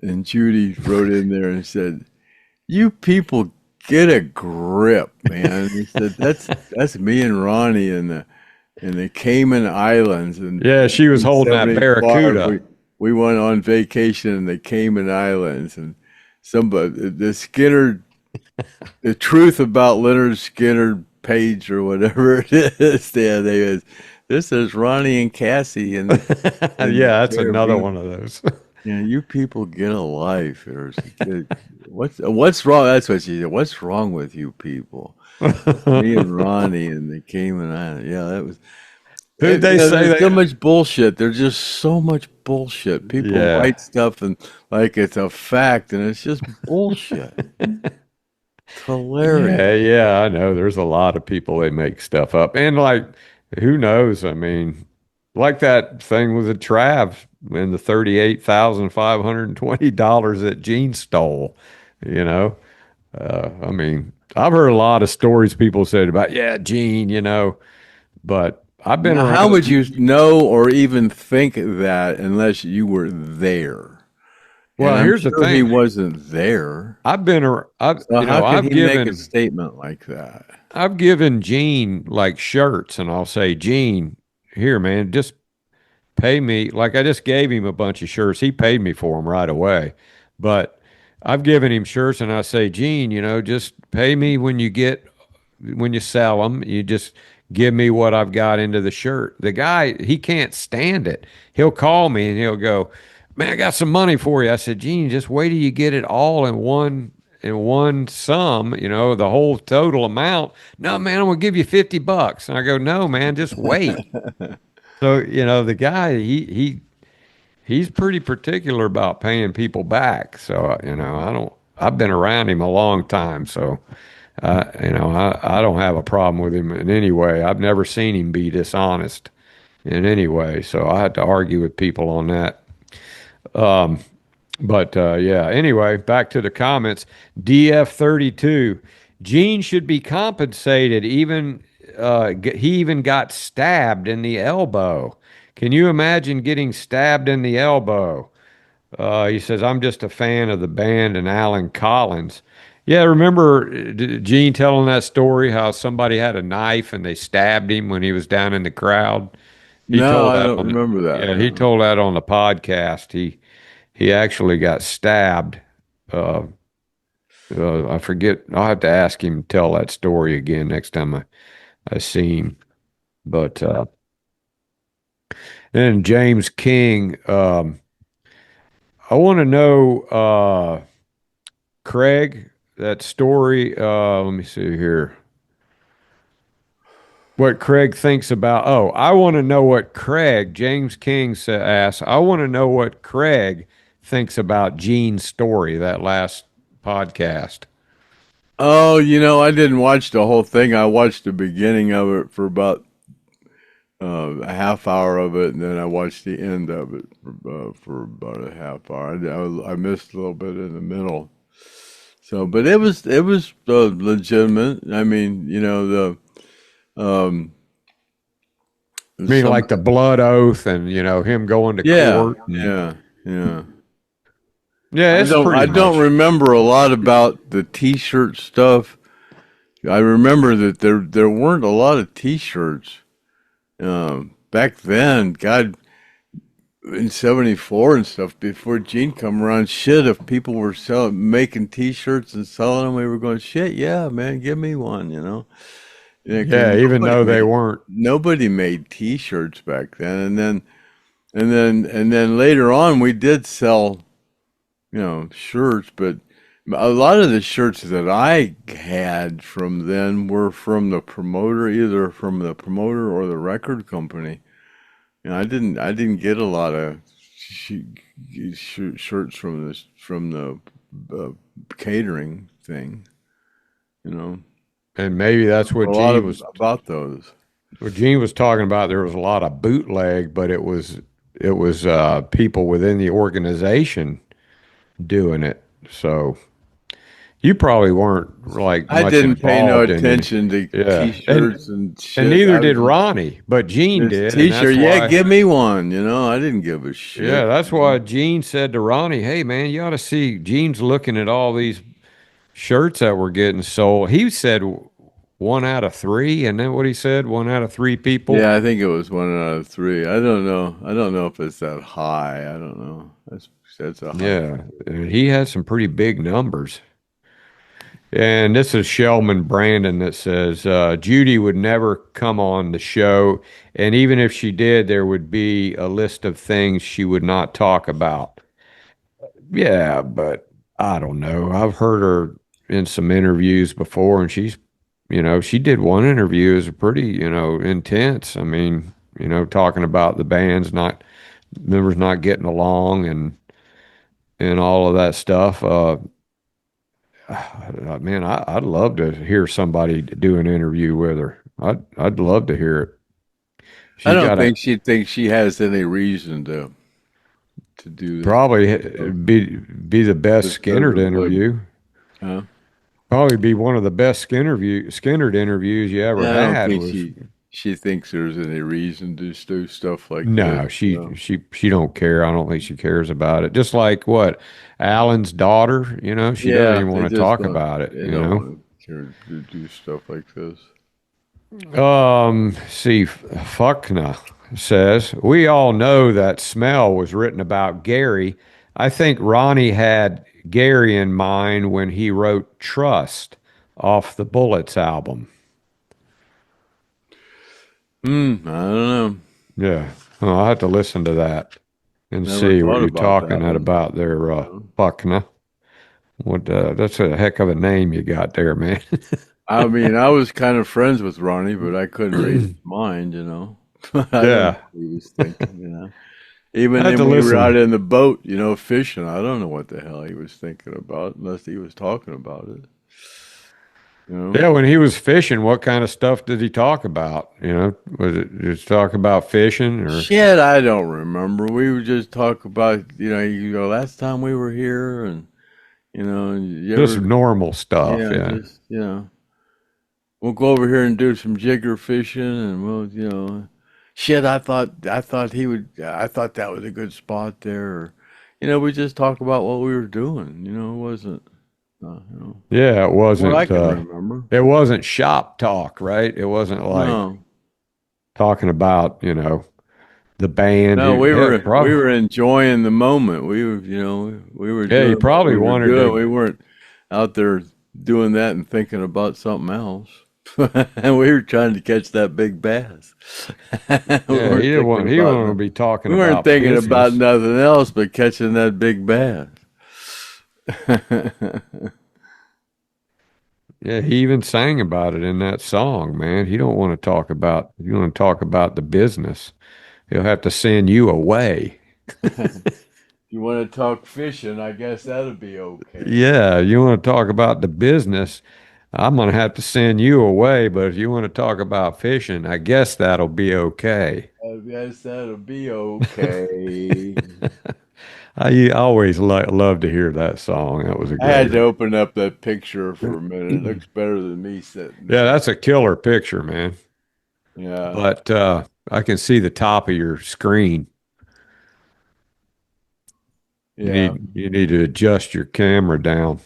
S2: And Judy wrote in there and said, "You people get a grip, man." He said, "That's me and Ronnie in the Cayman Islands." And
S3: Yeah, she was holding that
S2: 1975,
S3: barracuda.
S2: we went on vacation in the Cayman Islands, and the truth about Lynyrd Skynyrd page or whatever it is, this is Ronnie and Cassie in the
S3: Yeah, that's another
S2: Caribbean.
S3: one of those.
S2: Yeah, you people get a life. What's wrong? That's what she said. What's wrong with you people? Me and Ronnie and the Cayman Islands. Yeah, that was.
S3: Who'd they say
S2: There's so
S3: they?
S2: much bullshit. There's just so much bullshit. People
S3: Yeah.
S2: write stuff and like it's a fact, and it's just bullshit. It's hilarious.
S3: Yeah, yeah, I know. There's a lot of people that make stuff up. And like, who knows? I mean, like that thing with the Trav and the $38,520 that Gene stole, you know? I mean, I've heard a lot of stories people said about, yeah, Gene, but I've been
S2: Now, how
S3: around.
S2: would you know or even think that unless you were there? And
S3: Well,
S2: I'm
S3: here's the
S2: sure he
S3: thing.
S2: wasn't there.
S3: I've,
S2: So how could
S3: I've
S2: he make a
S3: given,
S2: statement like that?
S3: I've given Gene like shirts and I'll say, Gene, here, man, just pay me. Like I just gave him a bunch of shirts. He paid me for them right away. But I've given him shirts and I say, Gene, just pay me when you sell them. You just give me what I've got into the shirt. The guy, he can't stand it. He'll call me and he'll go, man, I got some money for you. I said, Gene, just wait till you get it all in one sum, the whole total amount. No, man, I'm gonna give you $50. And I go, no, man, just wait. So, the guy, he's pretty particular about paying people back. So, I've been around him a long time. So, I don't have a problem with him in any way. I've never seen him be dishonest in any way. So I had to argue with people on that. But yeah, anyway, back to the comments. DF32, Gene should be compensated. He even got stabbed in the elbow. Can you imagine getting stabbed in the elbow? He says, I'm just a fan of the band and Alan Collins. Yeah, remember Gene telling that story how somebody had a knife and they stabbed him when he was down in the crowd? He
S2: No,
S3: told
S2: I
S3: that
S2: don't
S3: on the,
S2: remember that.
S3: yeah, he told that on the podcast. He actually got stabbed. Uh, I forget. I'll have to ask him to tell that story again next time I see him. But then James King, I want to know, Craig, that story. Let me see here. What Craig thinks about. Oh, I want to know what Craig, James King asks, I want to know what Craig thinks about Gene's story, that last podcast.
S2: Oh, I didn't watch the whole thing. I watched the beginning of it for about a half hour of it, and then I watched the end of it for about a half hour. I missed a little bit in the middle. So, but it was legitimate. I mean, um,
S3: I mean,
S2: some,
S3: like the blood oath and, him going to court.
S2: yeah.
S3: Yeah, it's pretty
S2: I don't
S3: much.
S2: remember a lot about the T-shirt stuff. I remember that there weren't a lot of T-shirts back then. God, in '74 and stuff, before Gene come around, shit, if people were making T-shirts and selling them, we were going, shit, yeah, man, give me one, Yeah, 'cause
S3: Yeah, even though they weren't.
S2: nobody made T-shirts back then, and then later on, we did sell, shirts, but a lot of the shirts that I had from then were from the promoter, either from the promoter or the record company. I didn't get a lot of shirts from the catering thing, you know.
S3: And maybe that's
S2: A
S3: what
S2: lot
S3: Gene
S2: of
S3: was.
S2: about those.
S3: What Gene was talking about, there was a lot of bootleg, but it was people within the organization doing it. So you probably weren't like
S2: I
S3: much
S2: didn't pay no
S3: involved in any.
S2: attention to
S3: Yeah,
S2: T-shirts and
S3: and
S2: shit.
S3: neither
S2: I
S3: did
S2: was
S3: Ronnie, but Gene
S2: this
S3: did, and that's
S2: T-shirt. Yeah,
S3: why.
S2: give me one. I didn't give a
S3: Yeah,
S2: shit.
S3: that's why Gene said to Ronnie, "Hey man, you ought to see." Gene's looking at all these shirts that were getting sold. He said one out of three, and then what he said, one out of three people.
S2: Yeah, I think it was 1 out of 3. I don't know. I don't know if it's that high. I don't know. That's a high.
S3: Yeah, and he had some pretty big numbers. And this is Shelman Brandon that says Judy would never come on the show, and even if she did, there would be a list of things she would not talk about. Yeah, but I don't know. I've heard her in some interviews before, and she did one interview. It was pretty, intense. I mean, talking about the band's not members not getting along and all of that stuff. Man, I'd love to hear somebody do an interview with her. I'd love to hear it.
S2: I
S3: She's
S2: don't
S3: got a
S2: think she thinks she has any reason to do this.
S3: probably be the best Skynnerd
S2: Would,
S3: interview.
S2: huh?
S3: Probably be one of the best Skynnerd interviews you ever
S2: I don't
S3: had.
S2: think
S3: Was
S2: she thinks there's any reason to do stuff like
S3: No,
S2: this.
S3: she don't care. I don't think she cares about it. Just like what Alan's daughter, she doesn't
S2: Yeah,
S3: even
S2: they
S3: want to
S2: just
S3: talk
S2: don't.
S3: about it.
S2: They don't want to care to do stuff like this.
S3: See, Fuckna says, we all know that Smell was written about Gary. I think Ronnie had Gary in mind when he wrote Trust off the Bullets album.
S2: I don't know.
S3: Yeah. Well, I'll have to listen to that and
S2: Never
S3: see what
S2: thought
S3: you're
S2: about
S3: talking
S2: that one.
S3: about there, Fuckna. That's a heck of a name you got there, man.
S2: I mean, I was kind of friends with Ronnie, but I couldn't read his mind, I don't know
S3: Yeah.
S2: what he was thinking. Even
S3: I had
S2: then
S3: to
S2: we were out
S3: listen.
S2: in the boat, fishing, I don't know what the hell he was thinking about unless he was talking about it.
S3: Yeah, when he was fishing, what kind of stuff did he talk about? Was it just talk about fishing or?
S2: Shit, I don't remember. We would just talk about, you go, last time we were here, and, you
S3: Just
S2: ever,
S3: normal stuff,
S2: yeah,
S3: yeah.
S2: just, we'll go over here and do some jigger fishing, and we'll, shit, I thought that was a good spot there, or, we just talk about what we were doing, it wasn't,
S3: Yeah,
S2: what I can remember.
S3: it wasn't shop talk, right? It wasn't like
S2: No,
S3: talking about, the band.
S2: no, we
S3: Hell,
S2: were we
S3: probably,
S2: were enjoying the moment. We were, we were
S3: yeah, you
S2: doing what
S3: probably
S2: we were
S3: wanted
S2: doing.
S3: to.
S2: We weren't out there doing that and thinking about something else. And we were trying to catch that big bass. We
S3: Yeah,
S2: weren't thinking
S3: he didn't
S2: about
S3: want to be talking
S2: we weren't
S3: about
S2: thinking about
S3: business.
S2: nothing else but catching that big bass.
S3: Yeah, he even sang about it in that song, man. He don't want to talk about, if you want to talk about the business, he'll have to send you away.
S2: If you want to talk fishing, I guess that'll be okay.
S3: Yeah, you want to talk about the business, I'm going to have to send you away. But if you want to talk about fishing, I guess that'll be okay.
S2: I guess that'll be okay.
S3: I always love to hear that song. That was a
S2: I had
S3: great.
S2: to open up that picture for a minute. It looks better than me sitting
S3: Yeah,
S2: there.
S3: that's a killer picture, man.
S2: Yeah.
S3: But I can see the top of your screen.
S2: Yeah.
S3: You need to adjust your camera down.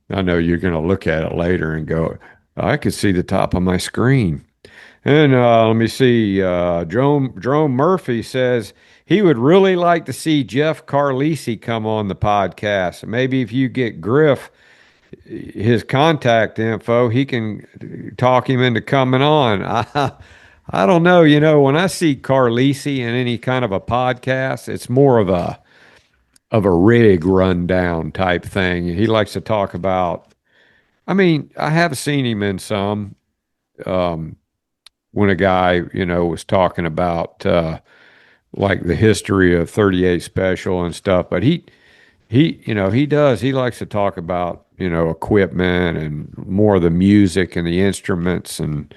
S3: I know you're going to look at it later and go, I can see the top of my screen. And let me see. Jerome Murphy says he would really like to see Jeff Carlisi come on the podcast. Maybe if you get Griff his contact info, he can talk him into coming on. I don't know. You know, when I see Carlisi in any kind of a podcast, it's more of a rig rundown type thing. He likes to talk about. I mean, I have seen him in some. When a guy, was talking about like the history of 38 Special and stuff, but he likes to talk about, equipment and more of the music and the instruments and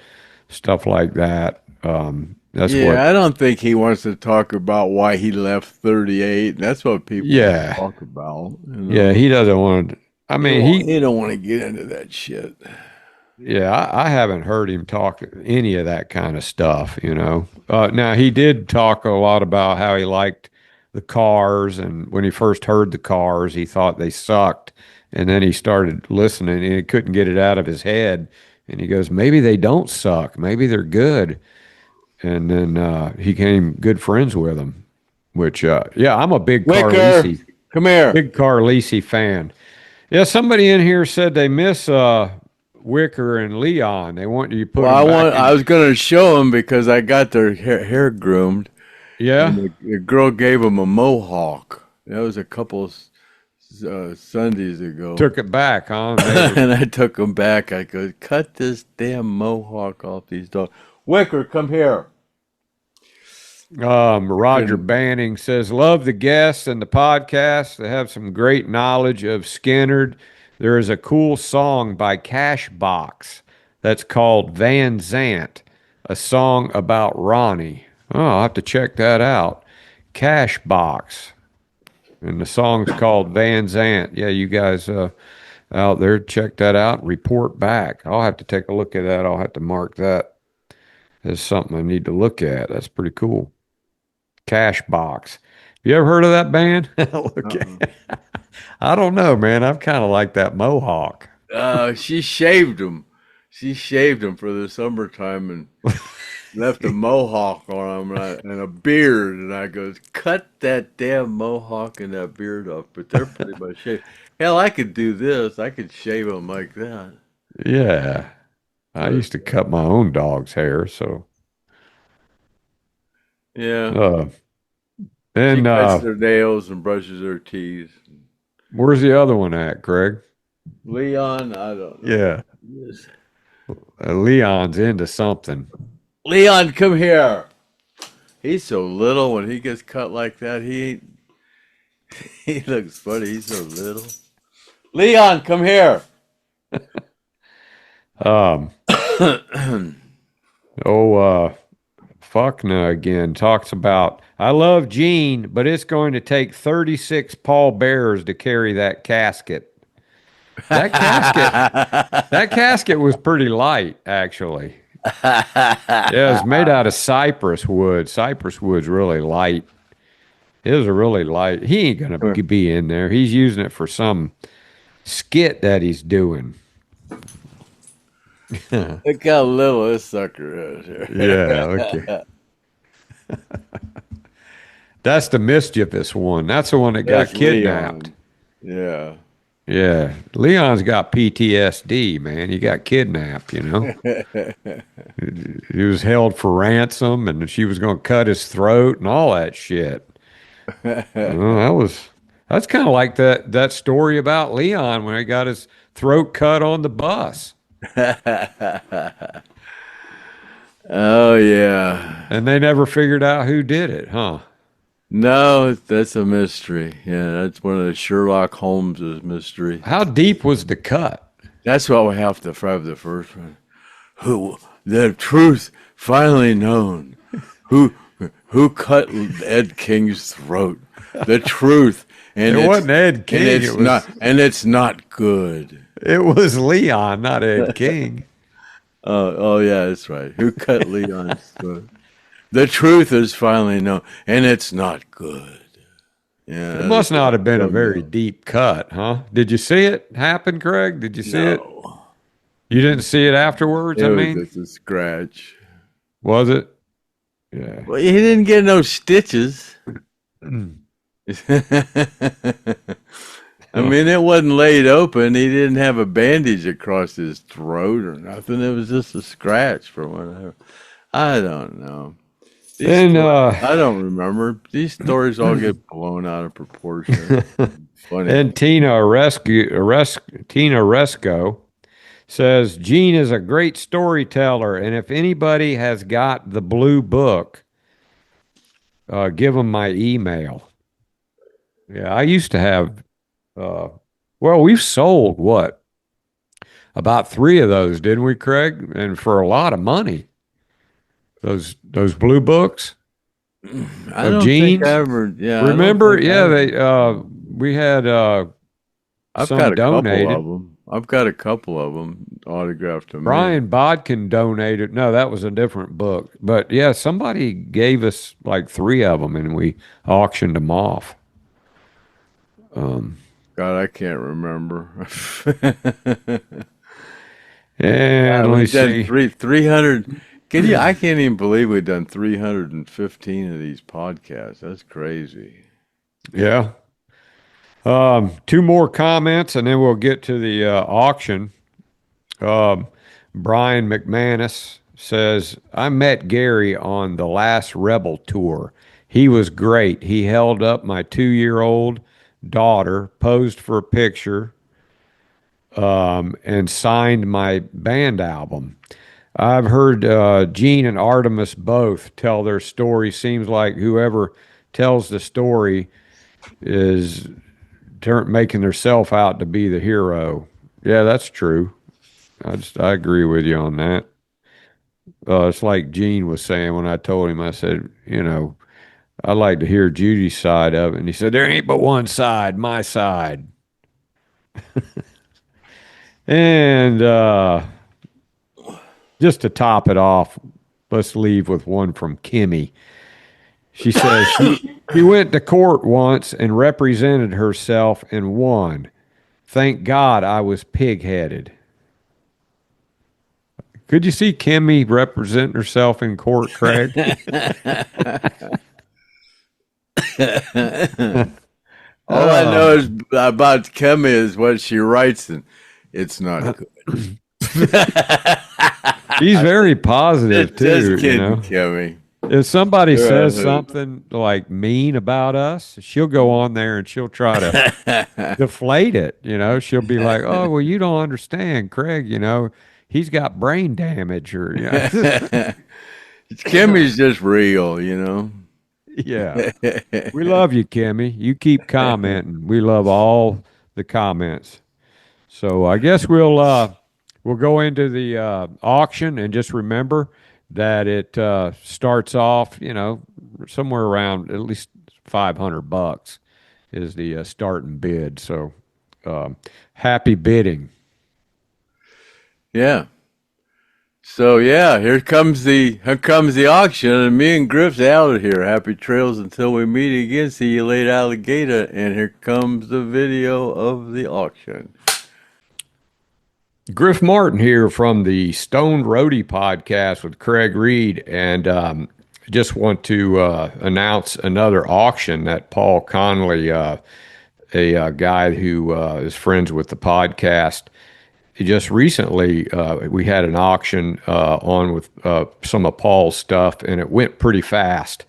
S3: stuff like that. That's
S2: Yeah,
S3: what,
S2: I don't think he wants to talk about why he left 38. That's what people
S3: yeah,
S2: talk about.
S3: yeah, he doesn't want to, I mean,
S2: He don't want to get into that shit.
S3: yeah, I haven't heard him talk any of that kind of stuff. Now, he did talk a lot about how he liked the Cars, and when he first heard the Cars, he thought they sucked. And then he started listening, and he couldn't get it out of his head. And he goes, maybe they don't suck. Maybe they're good. And then he became good friends with them, which, yeah, I'm a
S2: Wicker, come here.
S3: Big Carlisi fan. Yeah, somebody in here said they miss Wicker and Leon. They want you to put
S2: Well,
S3: them back in.
S2: I was going to show them because I got their hair groomed,
S3: Yeah.
S2: and the girl gave them a mohawk. That was a couple Sundays ago.
S3: Took it back, huh?
S2: And I took them back. I go, cut this damn mohawk off these dogs. Wicker, come here.
S3: Roger Banning says, love the guests and the podcast. They have some great knowledge of Skynyrd. There is a cool song by Cashbox that's called Van Zant, a song about Ronnie. Oh, I'll have to check that out. Cashbox. And the song's called Van Zant. Yeah, you guys out there, check that out and report back. I'll have to take a look at that. I'll have to mark that as something I need to look at. That's pretty cool. Cashbox. You ever heard of that band? I don't know, man. I'm kind of like that mohawk.
S2: She shaved him. She shaved him for the summertime and left a mohawk on him and a beard. And I goes, cut that damn mohawk and that beard off. But they're pretty much shaved. Hell, I could do this. I could shave them like that.
S3: Yeah. I used to cut my own dog's hair, so.
S2: Yeah.
S3: And
S2: she cuts their nails and brushes their teeth.
S3: Where's the other one at, Craig?
S2: Leon, I don't know.
S3: Yeah.
S2: Yes.
S3: Leon's into something.
S2: Leon, come here. He's so little. When he gets cut like that, he looks funny. He's so little. Leon, come here.
S3: Fuckna again talks about, I love Gene, but it's going to take 36 pallbearers to carry that casket. That casket was pretty light, actually. Yeah, it was made out of cypress wood. Cypress wood's really light. It was a really light. He ain't gonna be in there. He's using it for some skit that he's doing.
S2: Look how little this sucker is here.
S3: Yeah, okay. That's the mischievous one. That's the one that got kidnapped.
S2: Leon. Yeah.
S3: Yeah. Leon's got PTSD, man. He got kidnapped, He was held for ransom and she was going to cut his throat and all that shit. Well, That's kind of like that story about Leon when he got his throat cut on the bus.
S2: Oh yeah.
S3: And they never figured out who did it, huh?
S2: No, that's a mystery. Yeah, that's one of the Sherlock Holmes's mystery.
S3: How deep was the cut?
S2: That's what we have to have the first one. Who the truth finally known? Who cut Ed King's throat? The truth. And
S3: it wasn't Ed King.
S2: And it's not good.
S3: It was Leon, not Ed King.
S2: Oh yeah, that's right. Who cut Leon's throat? The truth is finally known, and it's not good. Yeah,
S3: it must not have been a very deep cut, huh? Did you see it happen, Craig? Did you see it? You didn't see it afterwards?
S2: It was just a scratch.
S3: Was it? Yeah.
S2: Well, he didn't get no stitches. I mean, it wasn't laid open. He didn't have a bandage across his throat or nothing. It was just a scratch for whatever. I don't know. I don't remember. These stories all get blown out of proportion. Funny.
S3: And Tina Resco says, Gene is a great storyteller, and if anybody has got the blue book, give them my email. Yeah, I used to have, we've sold what? About 3 of those, didn't we, Craig? And for a lot of money. Those blue books
S2: I don't think I ever. Yeah,
S3: remember? We had.
S2: I've
S3: some
S2: got a
S3: donated.
S2: couple of them. I've got a couple of them autographed to me.
S3: Brian Bodkin donated. No, that was a different book. But yeah, somebody gave us like 3 of them, and we auctioned them off.
S2: God, I can't remember.
S3: And let me see.
S2: 300. I can't even believe we've done 315 of these podcasts. That's crazy.
S3: Yeah. 2 more comments, and then we'll get to the auction. Brian McManus says, I met Gary on the last Rebel tour. He was great. He held up my 2-year-old daughter, posed for a picture, and signed my band album. I've heard Gene and Artimus both tell their story. Seems like whoever tells the story is making themselves out to be the hero. Yeah, that's true. I agree with you on that. It's like Gene was saying when I told him, I said, I'd like to hear Judy's side of it. And he said, there ain't but one side, my side. And just to top it off, let's leave with one from Kimmy. She says she went to court once and represented herself and won. Thank God I was pig-headed. Could you see Kimmy representing herself in court, Craig?
S2: All I know is about Kimmy is what she writes, and it's not good.
S3: She's very positive too.
S2: Just kidding, Kimmy.
S3: If somebody says something like mean about us, she'll go on there and she'll try to deflate it. She'll be like, "Oh, well, you don't understand, Craig. He's got brain damage." Or
S2: Kimmy's just real,
S3: Yeah, we love you, Kimmy. You keep commenting. We love all the comments. So I guess we'll go into the auction, and just remember that it starts off, somewhere around at least $500 is the starting bid. So happy bidding.
S2: Yeah. So yeah, here comes the auction, and me and Griff's out of here. Happy trails until we meet again. See you later, alligator. And here comes the video of the auction.
S3: Griff Martin here from the Stoned Roadie podcast with Craig Reed, and just want to announce another auction that Paul Conley, a guy who is friends with the podcast, just recently we had an auction on with some of Paul's stuff, and it went pretty fast.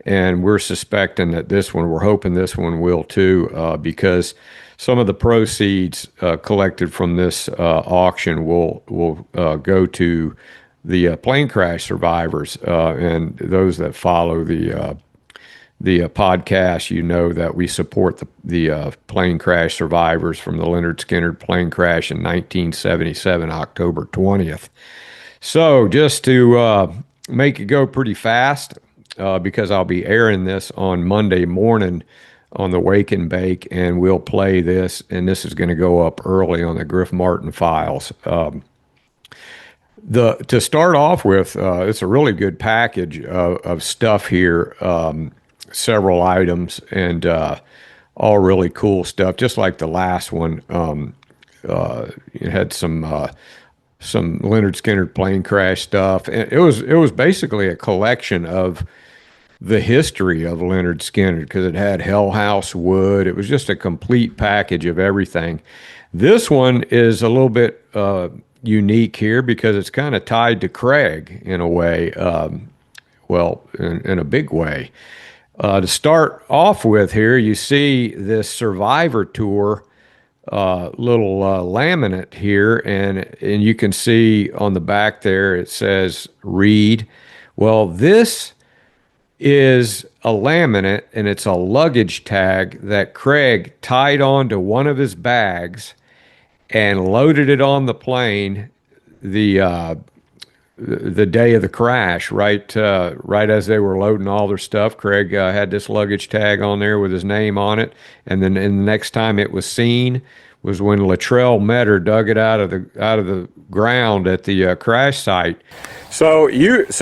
S3: And we're suspecting that we're hoping this one will too, because some of the proceeds collected from this auction will go to the plane crash survivors, and those that follow the podcast, you know that we support the plane crash survivors from the Lynyrd Skynyrd plane crash in 1977, October 20th. So just to make it go pretty fast, because I'll be airing this on Monday morning on the Wake and Bake, and we'll play this, and this is going to go up early on the Griff Martin files. To start off with, it's a really good package of stuff here, several items, and all really cool stuff, just like the last one. It had some Lynyrd Skynyrd plane crash stuff, and it was basically a collection of the history of Lynyrd Skynyrd, because it had Hell House wood. It was just a complete package of everything. This one is a little bit unique here because it's kind of tied to Craig in a way, in a big way. To start off with here, you see this Survivor Tour little laminate here, and you can see on the back there it says Reed. Well, this is a laminate, and it's a luggage tag that Craig tied onto one of his bags and loaded it on the plane the day of the crash, right as they were loading all their stuff. Craig had this luggage tag on there with his name on it, and then the next time it was seen was when Latrell Metter dug it out of the ground at the crash site. So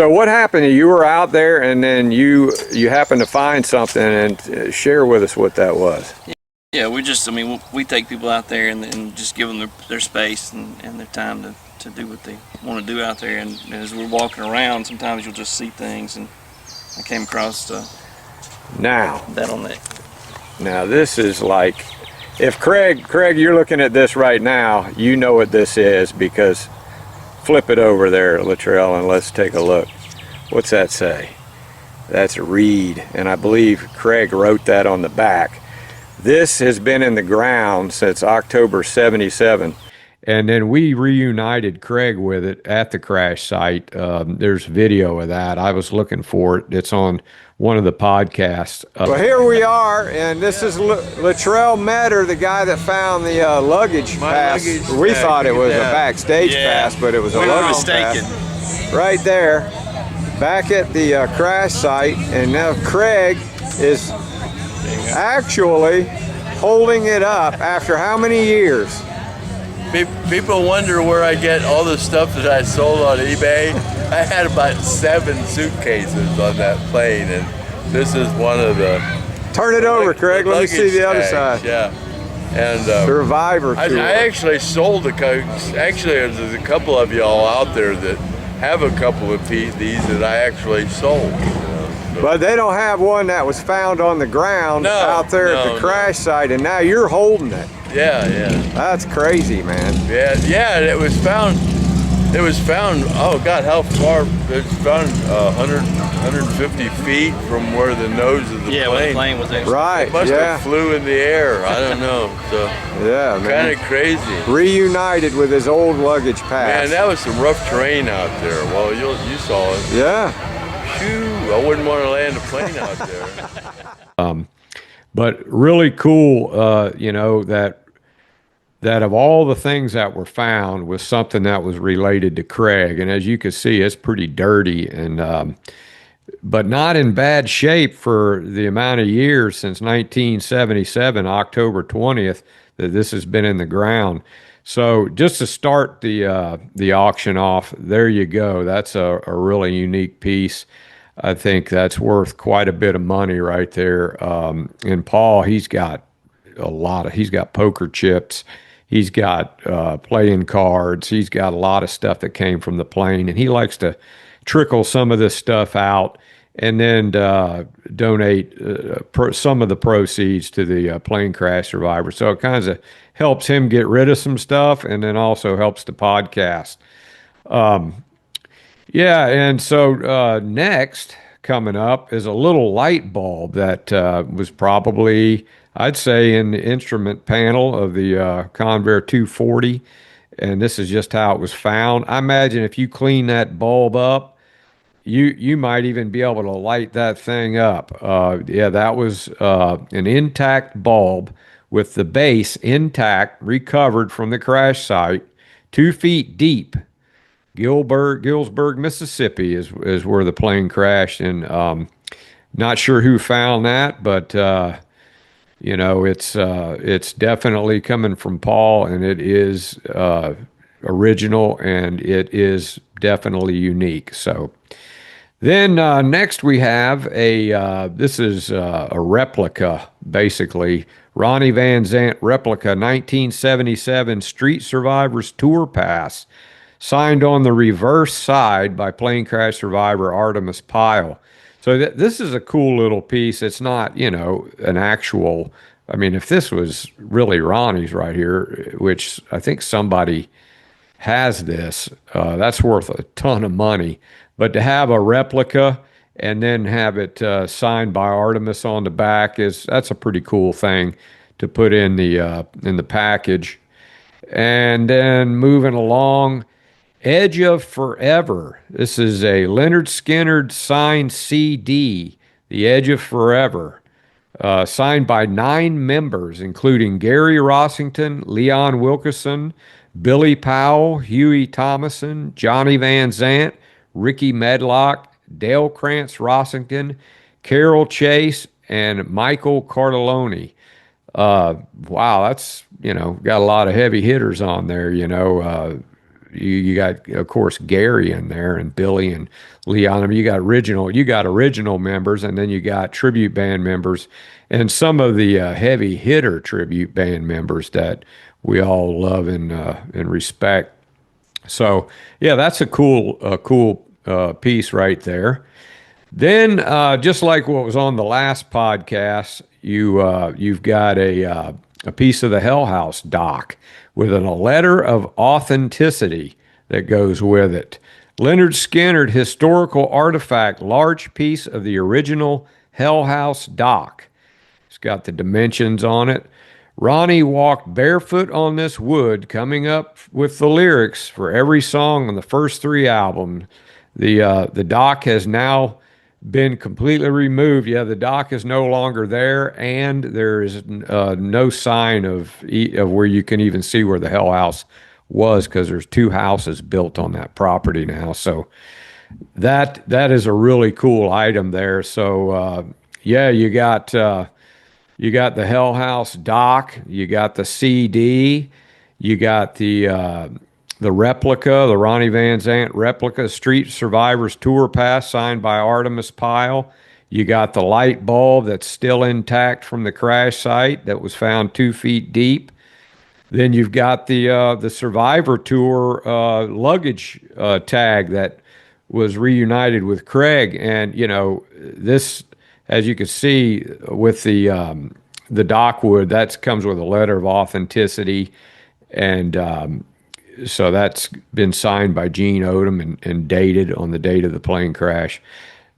S3: what happened? You were out there, and then you happened to find something, and share with us what that was.
S4: Yeah, we take people out there and just give them their space and their time to do what they want to do out there. And as we're walking around, sometimes you'll just see things, and I came across that on that.
S3: Now this is like, if Craig, you're looking at this right now, you know what this is, because flip it over there, Latrell, and let's take a look. What's that say? That's Reed, and I believe Craig wrote that on the back. This has been in the ground since October 77. And then we reunited Craig with it at the crash site. There's video of that. I was looking for it. It's on one of the podcasts. Well, here we are, and this is Latrell Metter, the guy that found the luggage pass. We thought it was a backstage pass, but it was a luggage pass. Right there, back at the crash site, and now Craig is actually holding it up after how many years?
S2: People wonder where I get all the stuff that I sold on eBay. I had about 7 suitcases on that plane, and this is one of the...
S3: Turn it over, Craig. Let me see the other side.
S2: Yeah. And
S3: Survivor Tour.
S2: I actually sold actually there's a couple of y'all out there that have a couple of these that I actually sold.
S3: But they don't have one that was found on the ground out there at the crash site, and now you're holding it.
S2: Yeah.
S3: That's crazy, man.
S2: Yeah, it was found, oh God, how far? It's found 150 feet from where the nose of the plane.
S4: Where the plane was actually.
S3: Right,
S2: it must have flew in the air, I don't know. So
S3: yeah, man.
S2: Kind of crazy.
S3: Reunited with his old luggage pass.
S2: Man, that was some rough terrain out there. Well, you saw it.
S3: Yeah.
S2: Phew, I wouldn't want to land a plane out there.
S3: But really cool, that of all the things that were found was something that was related to Craig. And as you can see, it's pretty dirty, and but not in bad shape for the amount of years since 1977, October 20th, that this has been in the ground. So just to start the auction off, there you go. That's a really unique piece. I think that's worth quite a bit of money right there. And Paul, he's got poker chips. He's got playing cards. He's got a lot of stuff that came from the plane, and he likes to trickle some of this stuff out and then donate some of the proceeds to the plane crash survivor. So it kind of helps him get rid of some stuff, and then also helps the podcast. And so next, coming up is a little light bulb that was probably, I'd say, in the instrument panel of the Convair 240. And this is just how it was found. I imagine if you clean that bulb up, you might even be able to light that thing up. Yeah, that was an intact bulb with the base intact, recovered from the crash site, 2 feet deep. Gillsburg, Mississippi is where the plane crashed, and not sure who found that, but it's definitely coming from Paul, and it is original, and it is definitely unique. So then next we have this is a replica, basically. Ronnie Van Zant replica 1977 Street Survivors Tour Pass, signed on the reverse side by plane crash survivor Artimus Pyle. So this is a cool little piece. It's not, an actual, I mean, if this was really Ronnie's right here, which I think somebody has this, that's worth a ton of money. But to have a replica and then have it signed by Artimus on the back that's a pretty cool thing to put in the package. And then moving along, Edge of Forever. This is a Lynyrd Skynyrd signed CD, The Edge of Forever, signed by 9 members, including Gary Rossington, Leon Wilkeson, Billy Powell, Huey Thomason, Johnny Van Zant, Ricky Medlock, Dale Krantz Rossington, Carol Chase, and Michael Cardelloni. Wow, that's, got a lot of heavy hitters on there, You got, of course, Gary in there, and Billy and Leon. I mean, you got original members, and then you got tribute band members, and some of the heavy hitter tribute band members that we all love and respect. So yeah, that's a cool piece right there. Then just like what was on the last podcast, you've got a piece of the Hell House doc with a letter of authenticity that goes with it. Lynyrd Skynyrd historical artifact, large piece of the original Hell House doc. It's got the dimensions on it. Ronnie walked barefoot on this wood, coming up with the lyrics for every song on the first 3 albums. The doc has now been completely removed. Yeah, the dock is no longer there, and there is no sign of where you can even see where the Hell House was, because there's 2 houses built on that property now. So that is a really cool item there. So yeah, you got the Hell House dock, you got the CD, you got the replica, the Ronnie Van Zant replica, Street Survivors Tour Pass signed by Artimus Pyle. You got the light bulb that's still intact from the crash site that was found 2 feet deep. Then you've got the Survivor Tour luggage tag that was reunited with Craig. And, this, as you can see with the Dockwood, that comes with a letter of authenticity. And so that's been signed by Gene Odom and dated on the date of the plane crash.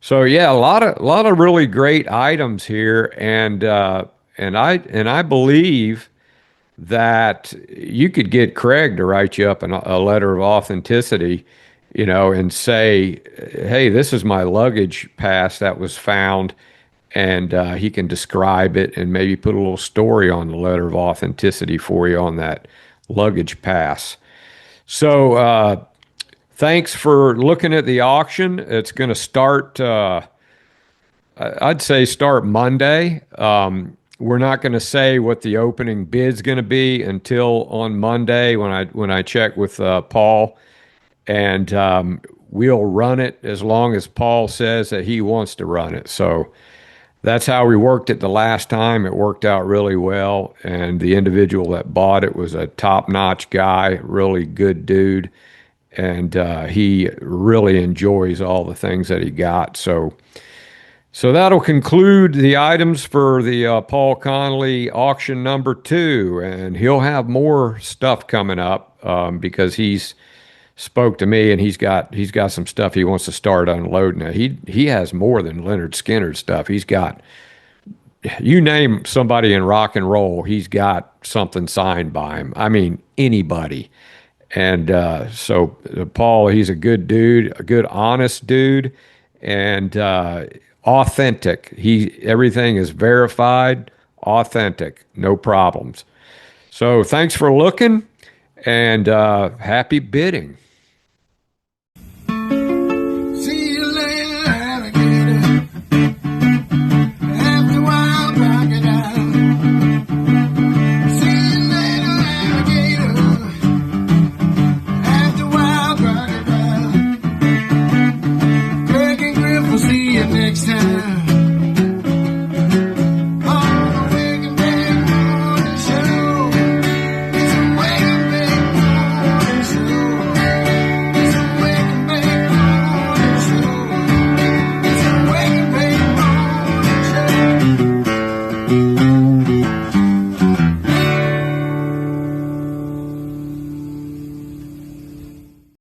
S3: So yeah, a lot of really great items here, and I believe that you could get Craig to write you up a letter of authenticity, and say, hey, this is my luggage pass that was found, and he can describe it and maybe put a little story on the letter of authenticity for you on that luggage pass. So thanks for looking at the auction. It's going to start, I'd say start Monday. We're not going to say what the opening bid's going to be until on Monday when I check with Paul, and we'll run it as long as Paul says that he wants to run it. So that's how we worked it the last time. It worked out really well, and the individual that bought it was a top-notch guy, really good dude, and he really enjoys all the things that he got. So that'll conclude the items for the Paul Connolly auction number 2, and he'll have more stuff coming up because he's spoke to me, and he's got some stuff he wants to start unloading. Now, he has more than Lynyrd Skynyrd stuff. He's got, you name somebody in rock and roll, he's got something signed by him. I mean, anybody. And so Paul, he's a good dude, a good, honest dude, and authentic. Everything is verified, authentic, no problems. So thanks for looking, and happy bidding.